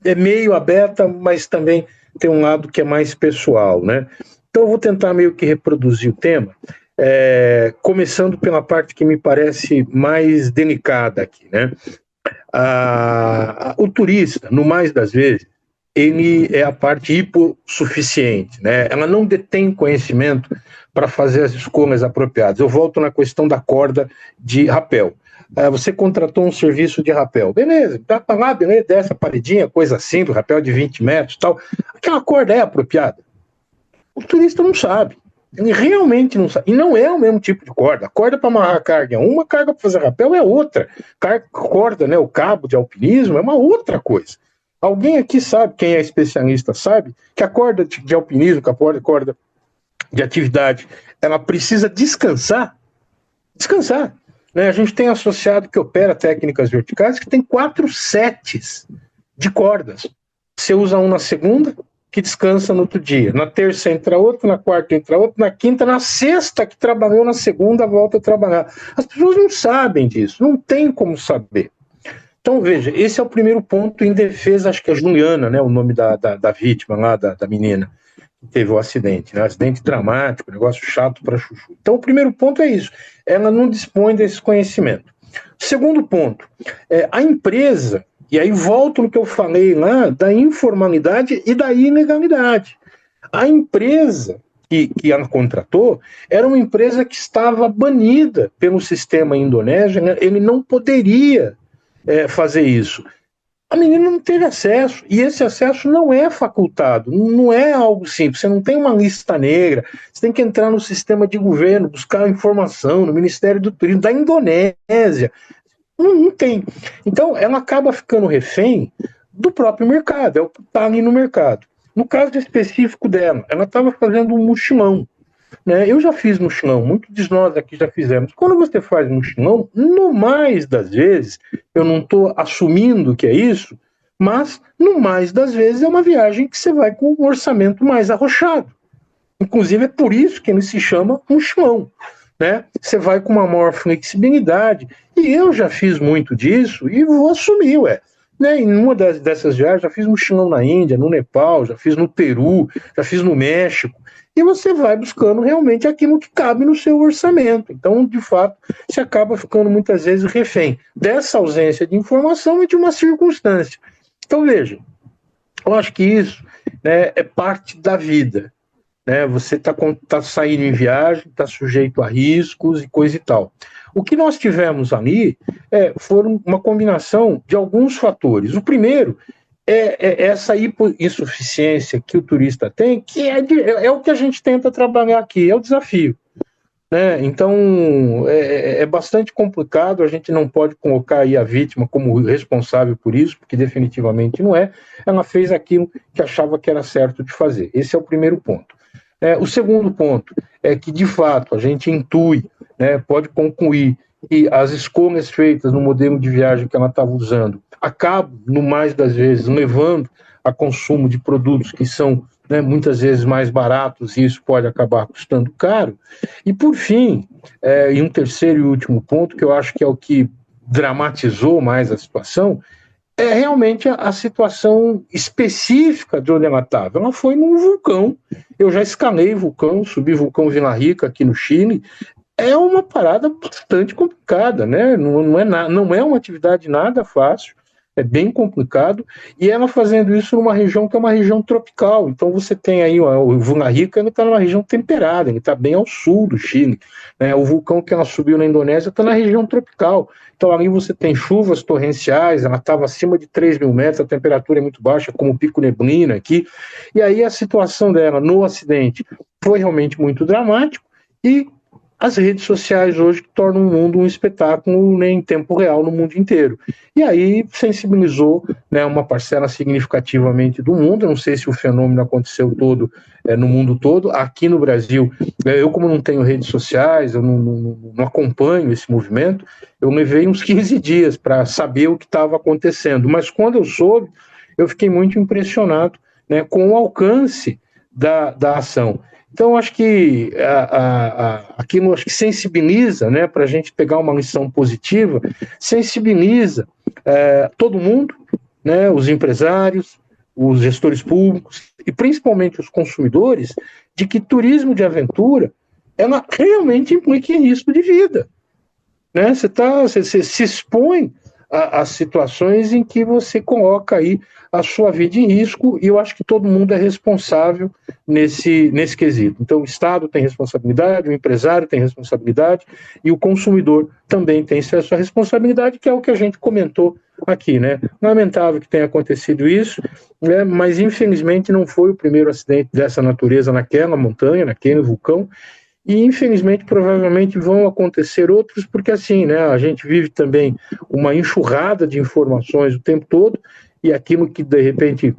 é meio a Beta, mas também tem um lado que é mais pessoal, né? Então eu vou tentar meio que reproduzir o tema, começando pela parte que me parece mais delicada aqui, né? O turista, no mais das vezes, ele é a parte hipossuficiente, né? Ela não detém conhecimento para fazer as escolhas apropriadas. Eu volto na questão da corda de rapel. Você contratou um serviço de rapel, beleza, dá para lá, beleza, desce a paredinha, coisa assim, do rapel de 20 metros e tal. Aquela corda é apropriada? O turista não sabe. Ele realmente não sabe. E não é o mesmo tipo de corda. A corda para amarrar carga é uma, carga para fazer rapel é outra. Corda, né, o cabo de alpinismo é uma outra coisa. Alguém aqui sabe, quem é especialista sabe, que a corda de alpinismo, que a corda de atividade, ela precisa descansar. Descansar. Né? A gente tem associado que opera técnicas verticais que tem 4 sets de cordas. Você usa um na segunda, que descansa no outro dia. Na terça entra outro, na quarta entra outro, na quinta, na sexta, que trabalhou na segunda, volta a trabalhar. As pessoas não sabem disso, não tem como saber. Então, veja, esse é o primeiro ponto em defesa, acho que é Juliana, né, o nome da vítima lá, da menina que teve o acidente, né, acidente dramático, negócio chato para chuchu. Então, o primeiro ponto é isso, ela não dispõe desse conhecimento. Segundo ponto, a empresa, e aí volto no que eu falei lá, da informalidade e da ilegalidade. A empresa que a contratou era uma empresa que estava banida pelo sistema indonésio, né, ele não poderia fazer isso. a menina não teve acesso, e esse acesso não é facultado, não é algo simples, você não tem uma lista negra, você tem que entrar no sistema de governo, buscar informação no Ministério do Turismo, da Indonésia, não tem. Então, ela acaba ficando refém do próprio mercado, é o que está ali no mercado. No caso específico dela, ela estava fazendo um mochilão, né? Eu já fiz mochilão, muitos de nós aqui já fizemos. Quando você faz mochilão, no mais das vezes, eu não estou assumindo que é isso, mas no mais das vezes é uma viagem que você vai com um orçamento mais arrochado. Inclusive é por isso que ele se chama mochilão, né? Você vai com uma maior flexibilidade, e eu já fiz muito disso e vou assumir, né? Em uma dessas viagens, já fiz mochilão na Índia, no Nepal, já fiz no Peru, já fiz no México, e você vai buscando realmente aquilo que cabe no seu orçamento. Então, de fato, você acaba ficando muitas vezes refém dessa ausência de informação e de uma circunstância. Então, veja, eu acho que isso, né, é parte da vida, né? Você tá saindo em viagem, está sujeito a riscos e coisa e tal. O que nós tivemos ali foram uma combinação de alguns fatores. O primeiro é essa insuficiência que o turista tem, que é o que a gente tenta trabalhar aqui, é o desafio, né? Então, é bastante complicado, a gente não pode colocar aí a vítima como responsável por isso, porque definitivamente não é. Ela fez aquilo que achava que era certo de fazer. Esse é o primeiro ponto. O segundo ponto é que, de fato, a gente intui, né, pode concluir que as escolhas feitas no modelo de viagem que ela estava usando acabam, no mais das vezes, levando a consumo de produtos que são, né, muitas vezes mais baratos, e isso pode acabar custando caro. E, por fim, e um terceiro e último ponto, que eu acho que é o que dramatizou mais a situação, é realmente a situação específica de onde ela estava. Ela foi num vulcão, eu já escalei vulcão, subi vulcão Vila Rica aqui no Chile, é uma parada bastante complicada, né? Não é uma atividade nada fácil, é bem complicado, e ela fazendo isso numa região que é uma região tropical. Então você tem aí o Vila Rica, ele está numa região temperada, ele está bem ao sul do Chile, né? O vulcão que ela subiu na Indonésia está na região tropical. Então ali você tem chuvas torrenciais, ela estava acima de 3.000 metros, a temperatura é muito baixa, como o Pico Neblina aqui, e aí a situação dela no acidente foi realmente muito dramático, e as redes sociais hoje tornam o mundo um espetáculo, né, em tempo real no mundo inteiro. E aí sensibilizou, né, uma parcela significativamente do mundo. Eu não sei se o fenômeno aconteceu todo no mundo todo. Aqui no Brasil, eu como não tenho redes sociais, eu não acompanho esse movimento, eu levei uns 15 dias para saber o que estava acontecendo. Mas quando eu soube, eu fiquei muito impressionado, né, com o alcance da ação. Então, acho que aquilo acho que sensibiliza, né, para a gente pegar uma lição positiva, sensibiliza todo mundo, né, os empresários, os gestores públicos e principalmente os consumidores, de que turismo de aventura ela realmente implica em risco de vida, né? Você se expõe a situações em que você coloca aí a sua vida em risco, e eu acho que todo mundo é responsável nesse quesito. Então o Estado tem responsabilidade, o empresário tem responsabilidade, e o consumidor também tem essa responsabilidade, que é o que a gente comentou aqui, né? Lamentável que tenha acontecido isso, né? Mas infelizmente não foi o primeiro acidente dessa natureza naquela montanha, naquele vulcão, e infelizmente provavelmente vão acontecer outros, porque assim, né, a gente vive também uma enxurrada de informações o tempo todo, e aquilo que de repente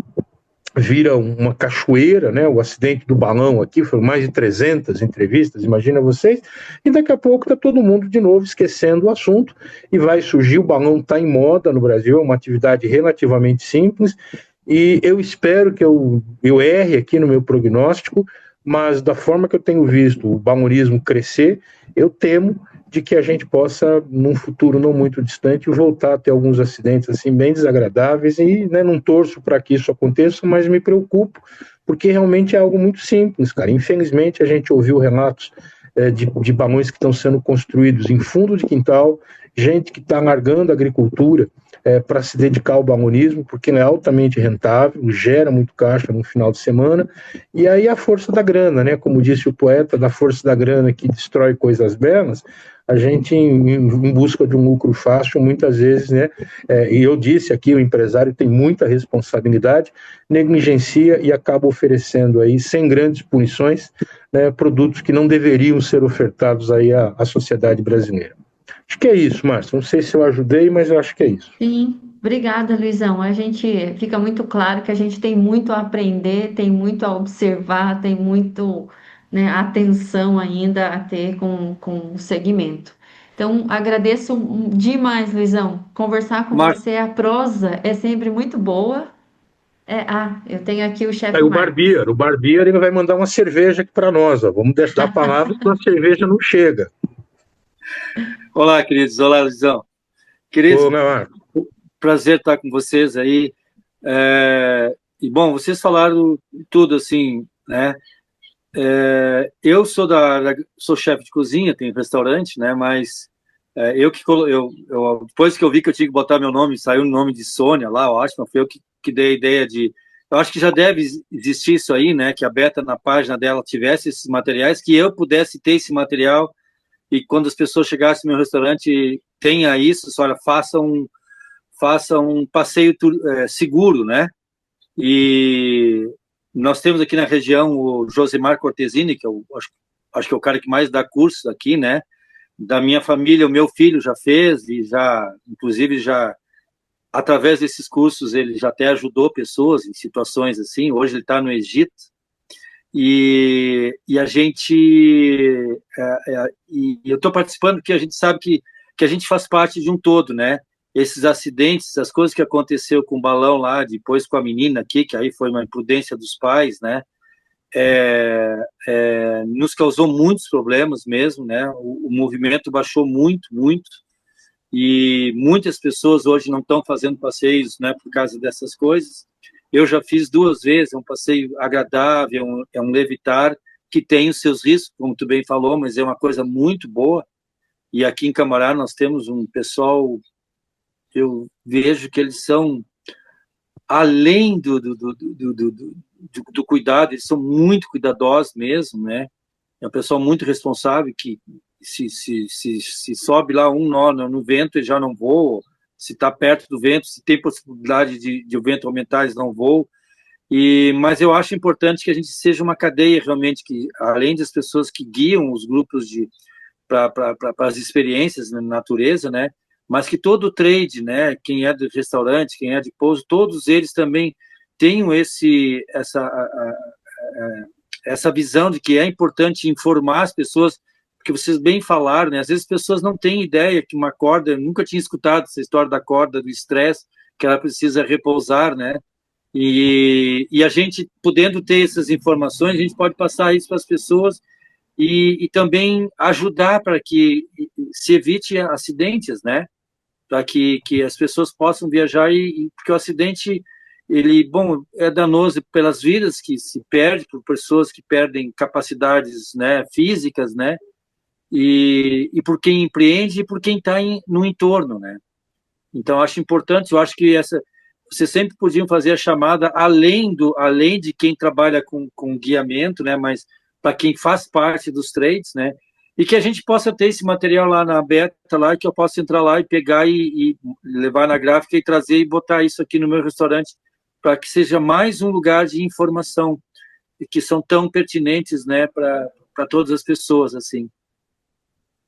vira uma cachoeira, né, o acidente do balão aqui, foram mais de 300 entrevistas, imagina vocês, e daqui a pouco está todo mundo de novo esquecendo o assunto, e vai surgir, o balão está em moda no Brasil, é uma atividade relativamente simples, e eu espero que eu erre aqui no meu prognóstico, mas da forma que eu tenho visto o balonismo crescer, eu temo de que a gente possa, num futuro não muito distante, voltar a ter alguns acidentes assim bem desagradáveis, e, né, não torço para que isso aconteça, mas me preocupo, porque realmente é algo muito simples, cara. Infelizmente a gente ouviu relatos de balões que estão sendo construídos em fundo de quintal, gente que está largando a agricultura para se dedicar ao balonismo, porque é altamente rentável, gera muito caixa no final de semana, e aí a força da grana, né, como disse o poeta, da força da grana que destrói coisas belas, a gente, em busca de um lucro fácil, muitas vezes, né, e eu disse aqui, o empresário tem muita responsabilidade, negligencia e acaba oferecendo aí, sem grandes punições, né, produtos que não deveriam ser ofertados aí à sociedade brasileira. Acho que é isso, Márcio. Não sei se eu ajudei, mas eu acho que é isso. Sim, obrigada, Luizão. A gente fica muito claro que a gente tem muito a aprender, tem muito a observar, tem muito, né, atenção ainda a ter com o segmento. Então, agradeço demais, Luizão. Conversar com Mar... você, a prosa é sempre muito boa. Eu tenho aqui o chefe Aí Marcos. o Barbier ele vai mandar uma cerveja aqui para nós. Ó. Vamos deixar a palavra que a cerveja não chega. Olá, queridos. Olá, Luizão. Queridos, Ô, meu Marcos. prazer estar com vocês aí. E, bom, vocês falaram tudo, assim, né? Eu sou chefe de cozinha, tenho restaurante, né? Mas depois que eu vi que eu tinha que botar meu nome, saiu o nome de Sônia lá, eu acho, foi eu que dei a ideia de... Eu acho que já deve existir isso aí, né? Que a Beta, na página dela, tivesse esses materiais, que eu pudesse ter esse material e quando as pessoas chegassem no meu restaurante, tenha isso, olha, faça um passeio seguro, né? E nós temos aqui na região o Josemar Cortesini, que eu acho que é o cara que mais dá cursos aqui, né? Da minha família, o meu filho já fez, e inclusive, através desses cursos, ele já até ajudou pessoas em situações assim. Hoje ele está no Egito. E a gente eu estou participando porque a gente sabe que a gente faz parte de um todo, né? Esses acidentes, as coisas que aconteceu com o balão lá, depois com a menina aqui, que aí foi uma imprudência dos pais, né? Nos causou muitos problemas mesmo, né? O movimento baixou muito, muito, e muitas pessoas hoje não estão fazendo passeios, né? Por causa dessas coisas. Eu já fiz 2 vezes, é um passeio agradável, é um levitar que tem os seus riscos, como tu bem falou, mas é uma coisa muito boa. E aqui em Camará nós temos um pessoal, eu vejo que eles são, além do cuidado, eles são muito cuidadosos mesmo, né? É um pessoal muito responsável que se sobe lá um nó no vento, ele já não voa. Se está perto do vento, se tem possibilidade de o vento aumentar, eles não voam. Mas eu acho importante que a gente seja uma cadeia realmente, que além das pessoas que guiam os grupos para as experiências na natureza, né, mas que todo o trade, né, quem é de restaurante, quem é de pouso, todos eles também tenham essa visão de que é importante informar as pessoas, porque vocês bem falaram, né? Às vezes as pessoas não têm ideia que uma corda, eu nunca tinha escutado essa história da corda, do estresse, que ela precisa repousar, né? E a gente, podendo ter essas informações, a gente pode passar isso para as pessoas e também ajudar para que se evite acidentes, né? Para que as pessoas possam viajar, porque o acidente, ele, bom, é danoso pelas vidas que se perde, por pessoas que perdem capacidades, né, físicas, né? E por quem empreende e por quem está no entorno, né? Então, acho importante, eu acho que vocês sempre podiam fazer a chamada além de quem trabalha com guiamento, né? Mas para quem faz parte dos trades, né? E que a gente possa ter esse material lá na Beta, lá, que eu possa entrar lá e pegar e levar na gráfica e trazer e botar isso aqui no meu restaurante, para que seja mais um lugar de informação, que são tão pertinentes, né, para todas as pessoas, assim.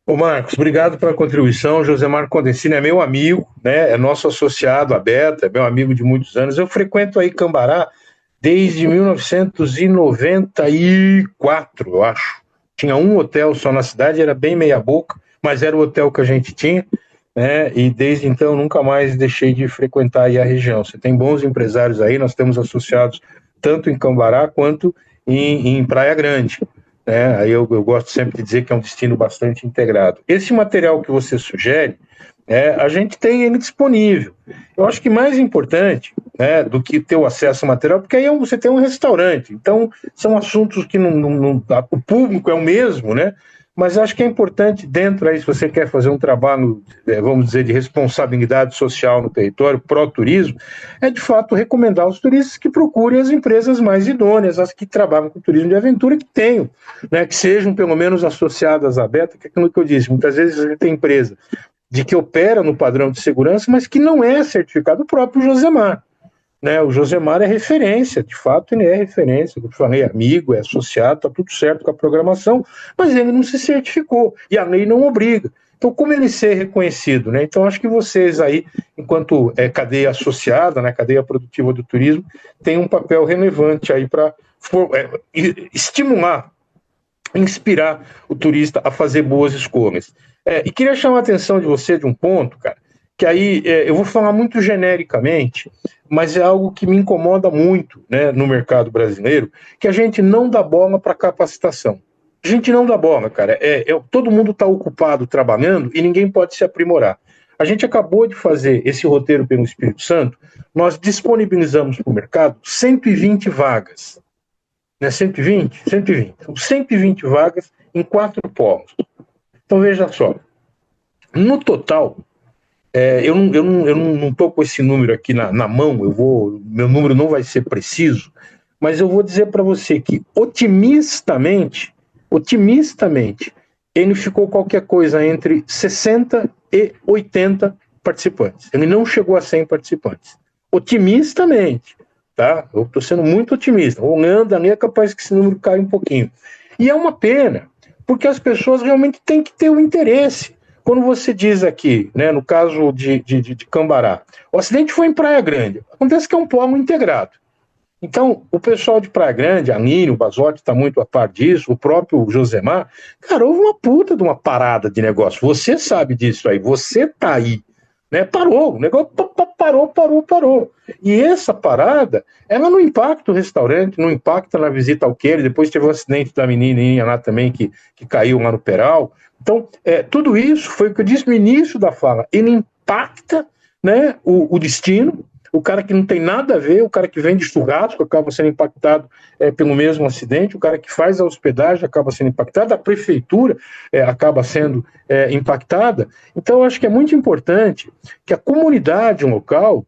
Ô Marcos, obrigado pela contribuição. Josemar Cortesini é meu amigo, né? É nosso associado à Beta, é meu amigo de muitos anos. Eu frequento aí Cambará desde 1994, eu acho. Tinha um hotel só na cidade, era bem meia boca, mas era o hotel que a gente tinha, né? E desde então nunca mais deixei de frequentar aí a região. Você tem bons empresários aí, nós temos associados tanto em Cambará quanto em Praia Grande. Aí eu gosto sempre de dizer que é um destino bastante integrado. Esse material que você sugere, a gente tem ele disponível. Eu acho que mais importante né, do que ter o acesso ao material, porque aí você tem um restaurante. Então, são assuntos que o público é o mesmo, né? Mas acho que é importante, dentro aí, se você quer fazer um trabalho, vamos dizer, de responsabilidade social no território, pró-turismo, é de fato recomendar aos turistas que procurem as empresas mais idôneas, as que trabalham com turismo de aventura, que tenham, né, que sejam pelo menos associadas à Beta, que é aquilo que eu disse, muitas vezes a gente tem empresa de que opera no padrão de segurança, mas que não é certificado. O próprio Josemar, né? O Josemar é referência, de fato ele é referência, eu falei, amigo, é associado, está tudo certo com a programação, mas ele não se certificou, e a lei não obriga. Então, como ele ser reconhecido, né? Então, acho que vocês aí, enquanto cadeia associada, né, cadeia produtiva do turismo, tem um papel relevante aí para estimular, inspirar o turista a fazer boas escolhas. E queria chamar a atenção de você de um ponto, cara, que aí eu vou falar muito genericamente, mas é algo que me incomoda muito, né, no mercado brasileiro, que a gente não dá bola para capacitação. A gente não dá bola, cara. Todo mundo está ocupado trabalhando e ninguém pode se aprimorar. A gente acabou de fazer esse roteiro pelo Espírito Santo, nós disponibilizamos para o mercado 120 vagas. Né, 120? 120. São 120 vagas em 4 polos. Então, veja só. No total, eu não estou com esse número aqui na mão, meu número não vai ser preciso, mas eu vou dizer para você que, otimistamente, ele ficou qualquer coisa entre 60 e 80 participantes. Ele não chegou a 100 participantes. Otimistamente, tá? Eu estou sendo muito otimista. Olhando ali, é capaz que esse número caia um pouquinho. E é uma pena, porque as pessoas realmente têm que ter o interesse. Quando você diz aqui, né, no caso de Cambará, o acidente foi em Praia Grande. Acontece que é um polo integrado. Então, o pessoal de Praia Grande, a Nini, o Basotti está muito a par disso, o próprio Josemar, cara, houve uma puta de uma parada de negócio. Você sabe disso aí, você tá aí. Né? Parou, o negócio parou. E essa parada, ela não impacta o restaurante, não impacta na visita ao Queiro. Depois teve um acidente da menininha lá também que caiu lá no Peral. Então, tudo isso foi o que eu disse no início da fala. Ele impacta, né, o destino. O cara que não tem nada a ver, o cara que vende churrasco acaba sendo impactado pelo mesmo acidente, o cara que faz a hospedagem acaba sendo impactado, a prefeitura acaba sendo impactada. Então, eu acho que é muito importante que a comunidade local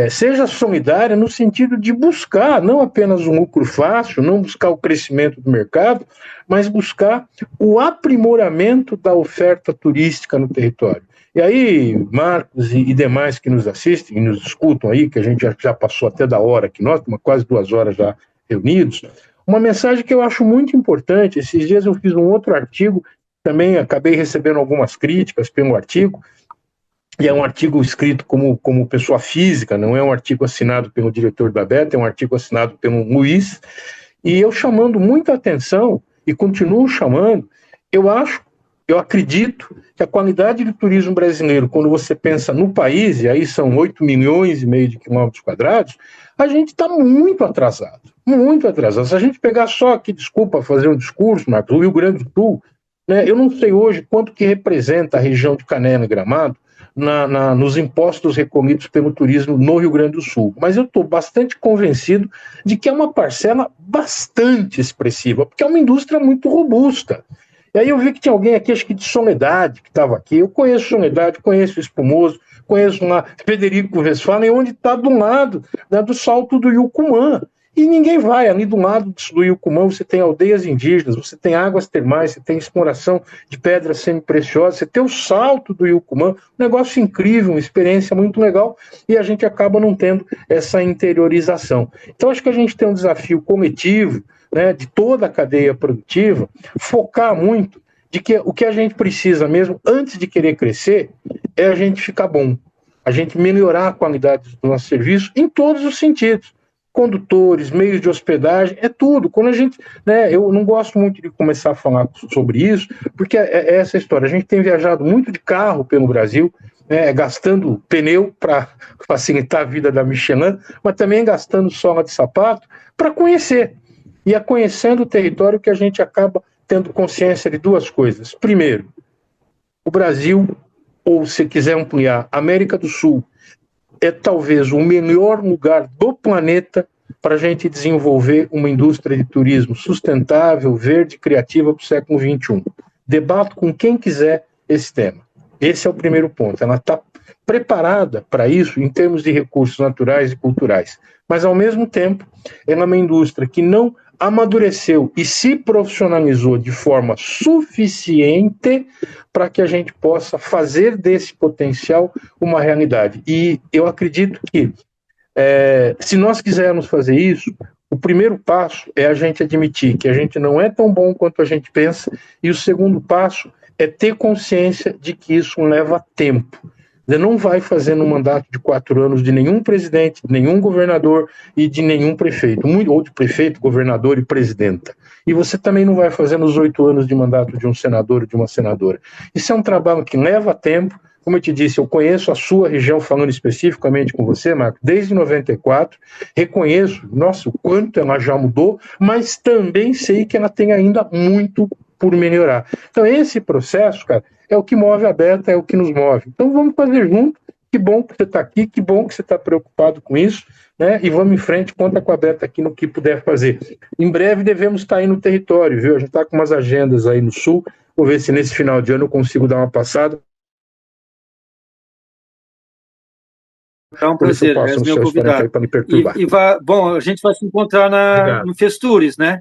seja solidária no sentido de buscar não apenas um lucro fácil, não buscar o crescimento do mercado, mas buscar o aprimoramento da oferta turística no território. E aí, Marcos e demais que nos assistem e nos escutam aí, que a gente já passou até da hora aqui, nós estamos quase 2 horas já reunidos, uma mensagem que eu acho muito importante. Esses dias eu fiz um outro artigo, também acabei recebendo algumas críticas pelo artigo, e é um artigo escrito como pessoa física, não é um artigo assinado pelo diretor da Beta, é um artigo assinado pelo Luiz, e eu chamando muita atenção, e continuo chamando, eu acredito que a qualidade do turismo brasileiro, quando você pensa no país, e aí são 8,5 milhões de quilômetros quadrados, a gente está muito atrasado, muito atrasado. Se a gente pegar só aqui, desculpa fazer um discurso, Marcos, o Rio Grande do Sul, né, eu não sei hoje quanto que representa a região de Canela e Gramado nos impostos recolhidos pelo turismo no Rio Grande do Sul, mas eu estou bastante convencido de que é uma parcela bastante expressiva, porque é uma indústria muito robusta. E aí eu vi que tinha alguém aqui, acho que de Soledade, que estava aqui. Eu conheço Soledade, conheço Espumoso, conheço lá Federico Westphalen, onde está do lado, né, do Salto do Yucumã. E ninguém vai. Ali do lado do Yucumã você tem aldeias indígenas, você tem águas termais, você tem exploração de pedras semi-preciosas, você tem o Salto do Yucumã, um negócio incrível, uma experiência muito legal, e a gente acaba não tendo essa interiorização. Então acho que a gente tem um desafio coletivo, né, de toda a cadeia produtiva, focar muito de que o que a gente precisa mesmo, antes de querer crescer, é a gente ficar bom, a gente melhorar a qualidade do nosso serviço em todos os sentidos. Condutores, meios de hospedagem, é tudo. Quando a gente, né, eu não gosto muito de começar a falar sobre isso, porque é essa história. A gente tem viajado muito de carro pelo Brasil, gastando pneu para facilitar a vida da Michelin, mas também gastando sola de sapato para conhecer. E é conhecendo o território que a gente acaba tendo consciência de 2 coisas. Primeiro, o Brasil, ou se quiser ampliar, a América do Sul, é talvez o melhor lugar do planeta para a gente desenvolver uma indústria de turismo sustentável, verde, criativa para o século XXI. Debato com quem quiser esse tema. Esse é o primeiro ponto. Ela está preparada para isso em termos de recursos naturais e culturais. Mas, ao mesmo tempo, ela é uma indústria que não amadureceu e se profissionalizou de forma suficiente para que a gente possa fazer desse potencial uma realidade. E eu acredito que, se nós quisermos fazer isso, o primeiro passo é a gente admitir que a gente não é tão bom quanto a gente pensa, e o segundo passo é ter consciência de que isso leva tempo. Você não vai fazer no mandato de 4 anos de nenhum presidente, de nenhum governador e de nenhum prefeito, ou de prefeito, governador e presidenta. E você também não vai fazer nos 8 anos de mandato de um senador ou de uma senadora. Isso é um trabalho que leva tempo. Como eu te disse, eu conheço a sua região, falando especificamente com você, Marco, desde 94, reconheço, nossa, o quanto ela já mudou, mas também sei que ela tem ainda muito por melhorar. Então, esse processo, cara, é o que move a Beta, é o que nos move. Então, vamos fazer junto. Que bom que você está aqui, que bom que você está preocupado com isso, né? E vamos em frente, conta com a Beta aqui no que puder fazer. Em breve devemos estar aí no território, viu? A gente está com umas agendas aí no Sul, vou ver se nesse final de ano eu consigo dar uma passada. É um prazer, é meu convidado. Bom, a gente vai se encontrar no Festures, né?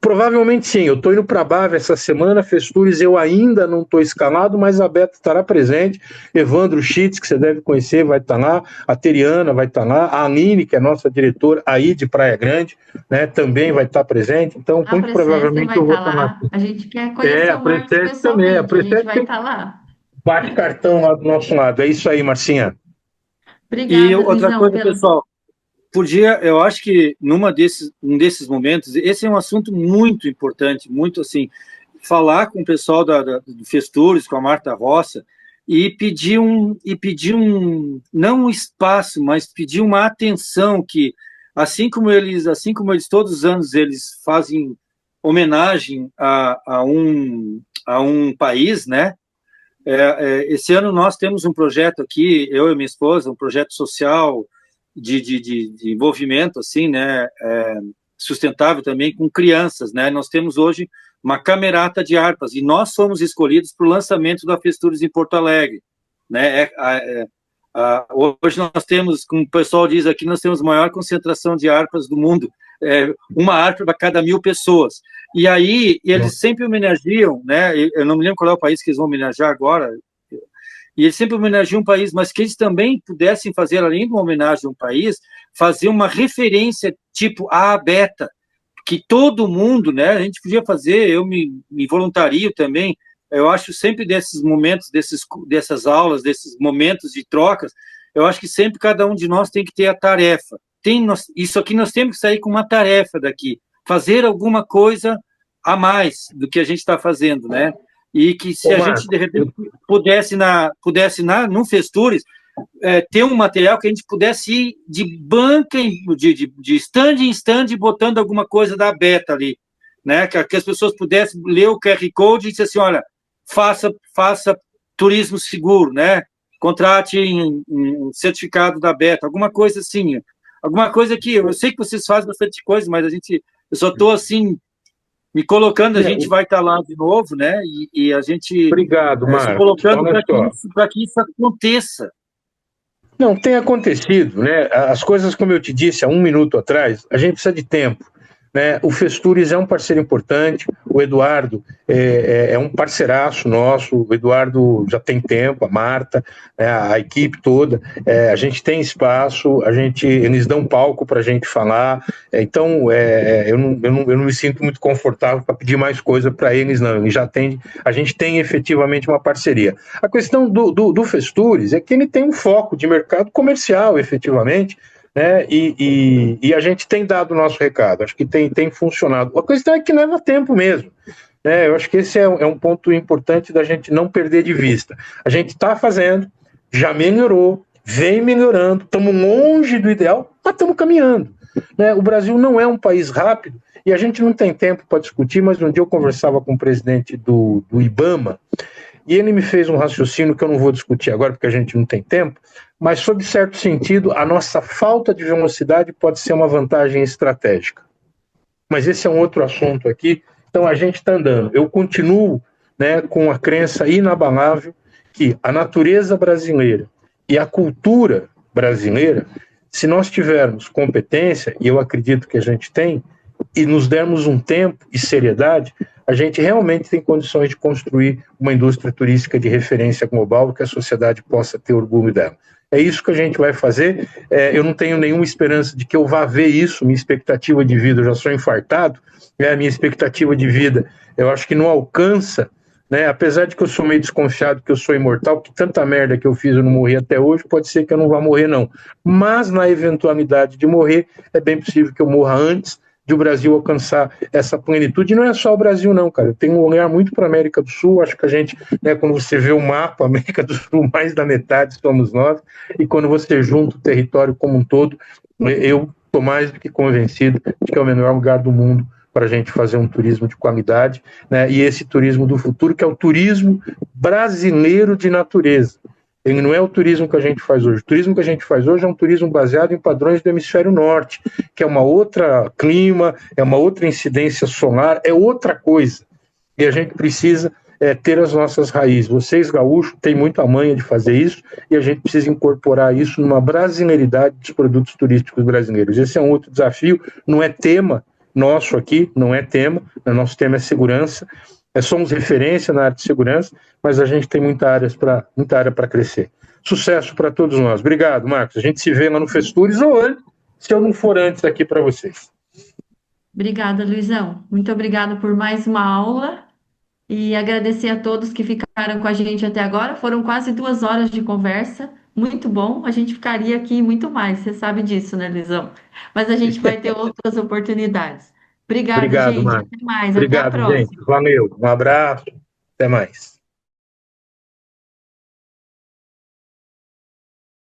Provavelmente sim, eu estou indo para a Bávia essa semana, Festures eu ainda não estou escalado, mas a Beta estará presente, Evandro Schitz, que você deve conhecer, vai estar lá, a Teriana vai estar lá, a Aline, que é nossa diretora, aí de Praia Grande, né, também vai estar presente, então muito provavelmente eu vou estar lá. A gente quer conhecer a Preces também, a gente vai estar lá. Bate cartão lá do nosso lado, é isso aí, Marcinha. Obrigada, e outra coisa, pessoal, eu acho que um desses momentos, esse é um assunto muito importante, muito assim, falar com o pessoal do Festures, com a Marta Roça, e pedir não um espaço, mas pedir uma atenção que, assim como eles todos os anos eles fazem homenagem a um país, né? Esse ano nós temos um projeto aqui, eu e minha esposa, um projeto social de envolvimento, assim, né, sustentável também com crianças, né, nós temos hoje uma camerata de harpas, e nós somos escolhidos para o lançamento da Festures em Porto Alegre, né, hoje nós temos, como o pessoal diz aqui, nós temos a maior concentração de harpas do mundo, uma harpa para cada 1.000 pessoas, e aí eles sempre homenageiam, né, eu não me lembro qual é o país que eles vão homenagear agora, e eles sempre homenageiam um país, mas que eles também pudessem fazer, além de uma homenagem a um país, fazer uma referência tipo a Beta, que todo mundo, né, a gente podia fazer, eu me voluntario também, eu acho sempre desses momentos, dessas aulas, desses momentos de trocas, eu acho que sempre cada um de nós tem que ter a tarefa. Isso aqui nós temos que sair com uma tarefa daqui, fazer alguma coisa a mais do que a gente está fazendo, né? E que se a gente, de repente, pudesse no Festures, ter um material que a gente pudesse ir de banca, de stand em stand, botando alguma coisa da Beta ali, né? Que as pessoas pudessem ler o QR Code e dizer assim, olha, faça turismo seguro, né? Contrate um certificado da Beta, alguma coisa assim, alguma coisa que, eu sei que vocês fazem bastante coisa, mas eu só estou assim, me colocando, a gente vai estar lá de novo, né? E a gente... Obrigado, Marcos. Se colocando para que isso aconteça. Não, tem acontecido, né? As coisas, como eu te disse há 1 minuto atrás, a gente precisa de tempo, né? O Festures é um parceiro importante, o Eduardo é um parceiraço nosso, o Eduardo já tem tempo, a Marta, a equipe toda, a gente tem espaço, eles dão palco para a gente falar, então eu não me sinto muito confortável para pedir mais coisa para eles, não, a gente tem efetivamente uma parceria. A questão do Festures é que ele tem um foco de mercado comercial, efetivamente, né? E a gente tem dado o nosso recado, acho que tem funcionado. A questão é que leva tempo mesmo, né? Eu acho que esse é um ponto importante da gente não perder de vista. A gente está fazendo, já melhorou, vem melhorando, estamos longe do ideal, mas estamos caminhando, né? O Brasil não é um país rápido e a gente não tem tempo para discutir, mas um dia eu conversava com o presidente do IBAMA e ele me fez um raciocínio que eu não vou discutir agora, porque a gente não tem tempo, mas, sob certo sentido, a nossa falta de velocidade pode ser uma vantagem estratégica. Mas esse é um outro assunto aqui, então a gente está andando. Eu continuo, né, com a crença inabalável que a natureza brasileira e a cultura brasileira, se nós tivermos competência, e eu acredito que a gente tem, e nos dermos um tempo e seriedade, a gente realmente tem condições de construir uma indústria turística de referência global que a sociedade possa ter orgulho dela. É isso que a gente vai fazer. Eu não tenho nenhuma esperança de que eu vá ver isso. Minha expectativa de vida, eu já sou infartado, a minha expectativa de vida, eu acho que não alcança, né? Apesar de que eu sou meio desconfiado que eu sou imortal, porque tanta merda que eu fiz eu não morri até hoje, pode ser que eu não vá morrer, não. Mas, na eventualidade de morrer, é bem possível que eu morra antes de o Brasil alcançar essa plenitude. E não é só o Brasil, não, cara. Eu tenho um olhar muito para a América do Sul. Acho que a gente, né, quando você vê o mapa, a América do Sul, mais da metade somos nós. E quando você junta o território como um todo, eu estou mais do que convencido de que é o melhor lugar do mundo para a gente fazer um turismo de qualidade, né? E esse turismo do futuro, que é o turismo brasileiro de natureza. Ele não é o turismo que a gente faz hoje. O turismo que a gente faz hoje é um turismo baseado em padrões do hemisfério norte, que é uma outra clima, é uma outra incidência solar, é outra coisa. E a gente precisa ter as nossas raízes. Vocês, gaúchos, têm muita manha de fazer isso, e a gente precisa incorporar isso numa brasileiridade dos produtos turísticos brasileiros. Esse é um outro desafio, não é tema nosso aqui, não é tema, o nosso tema é segurança. Somos referência na área de segurança, mas a gente tem muita área para crescer. Sucesso para todos nós. Obrigado, Marcos. A gente se vê lá no Festures ou antes, se eu não for antes aqui para vocês. Obrigada, Luizão. Muito obrigada por mais uma aula e agradecer a todos que ficaram com a gente até agora. Foram quase 2 horas de conversa. Muito bom. A gente ficaria aqui muito mais. Você sabe disso, né, Luizão? Mas a gente vai ter outras oportunidades. Obrigada, Obrigado, gente. Marcos. Até mais. Até a Obrigado, próxima. gente. Valeu. Um abraço. Até mais.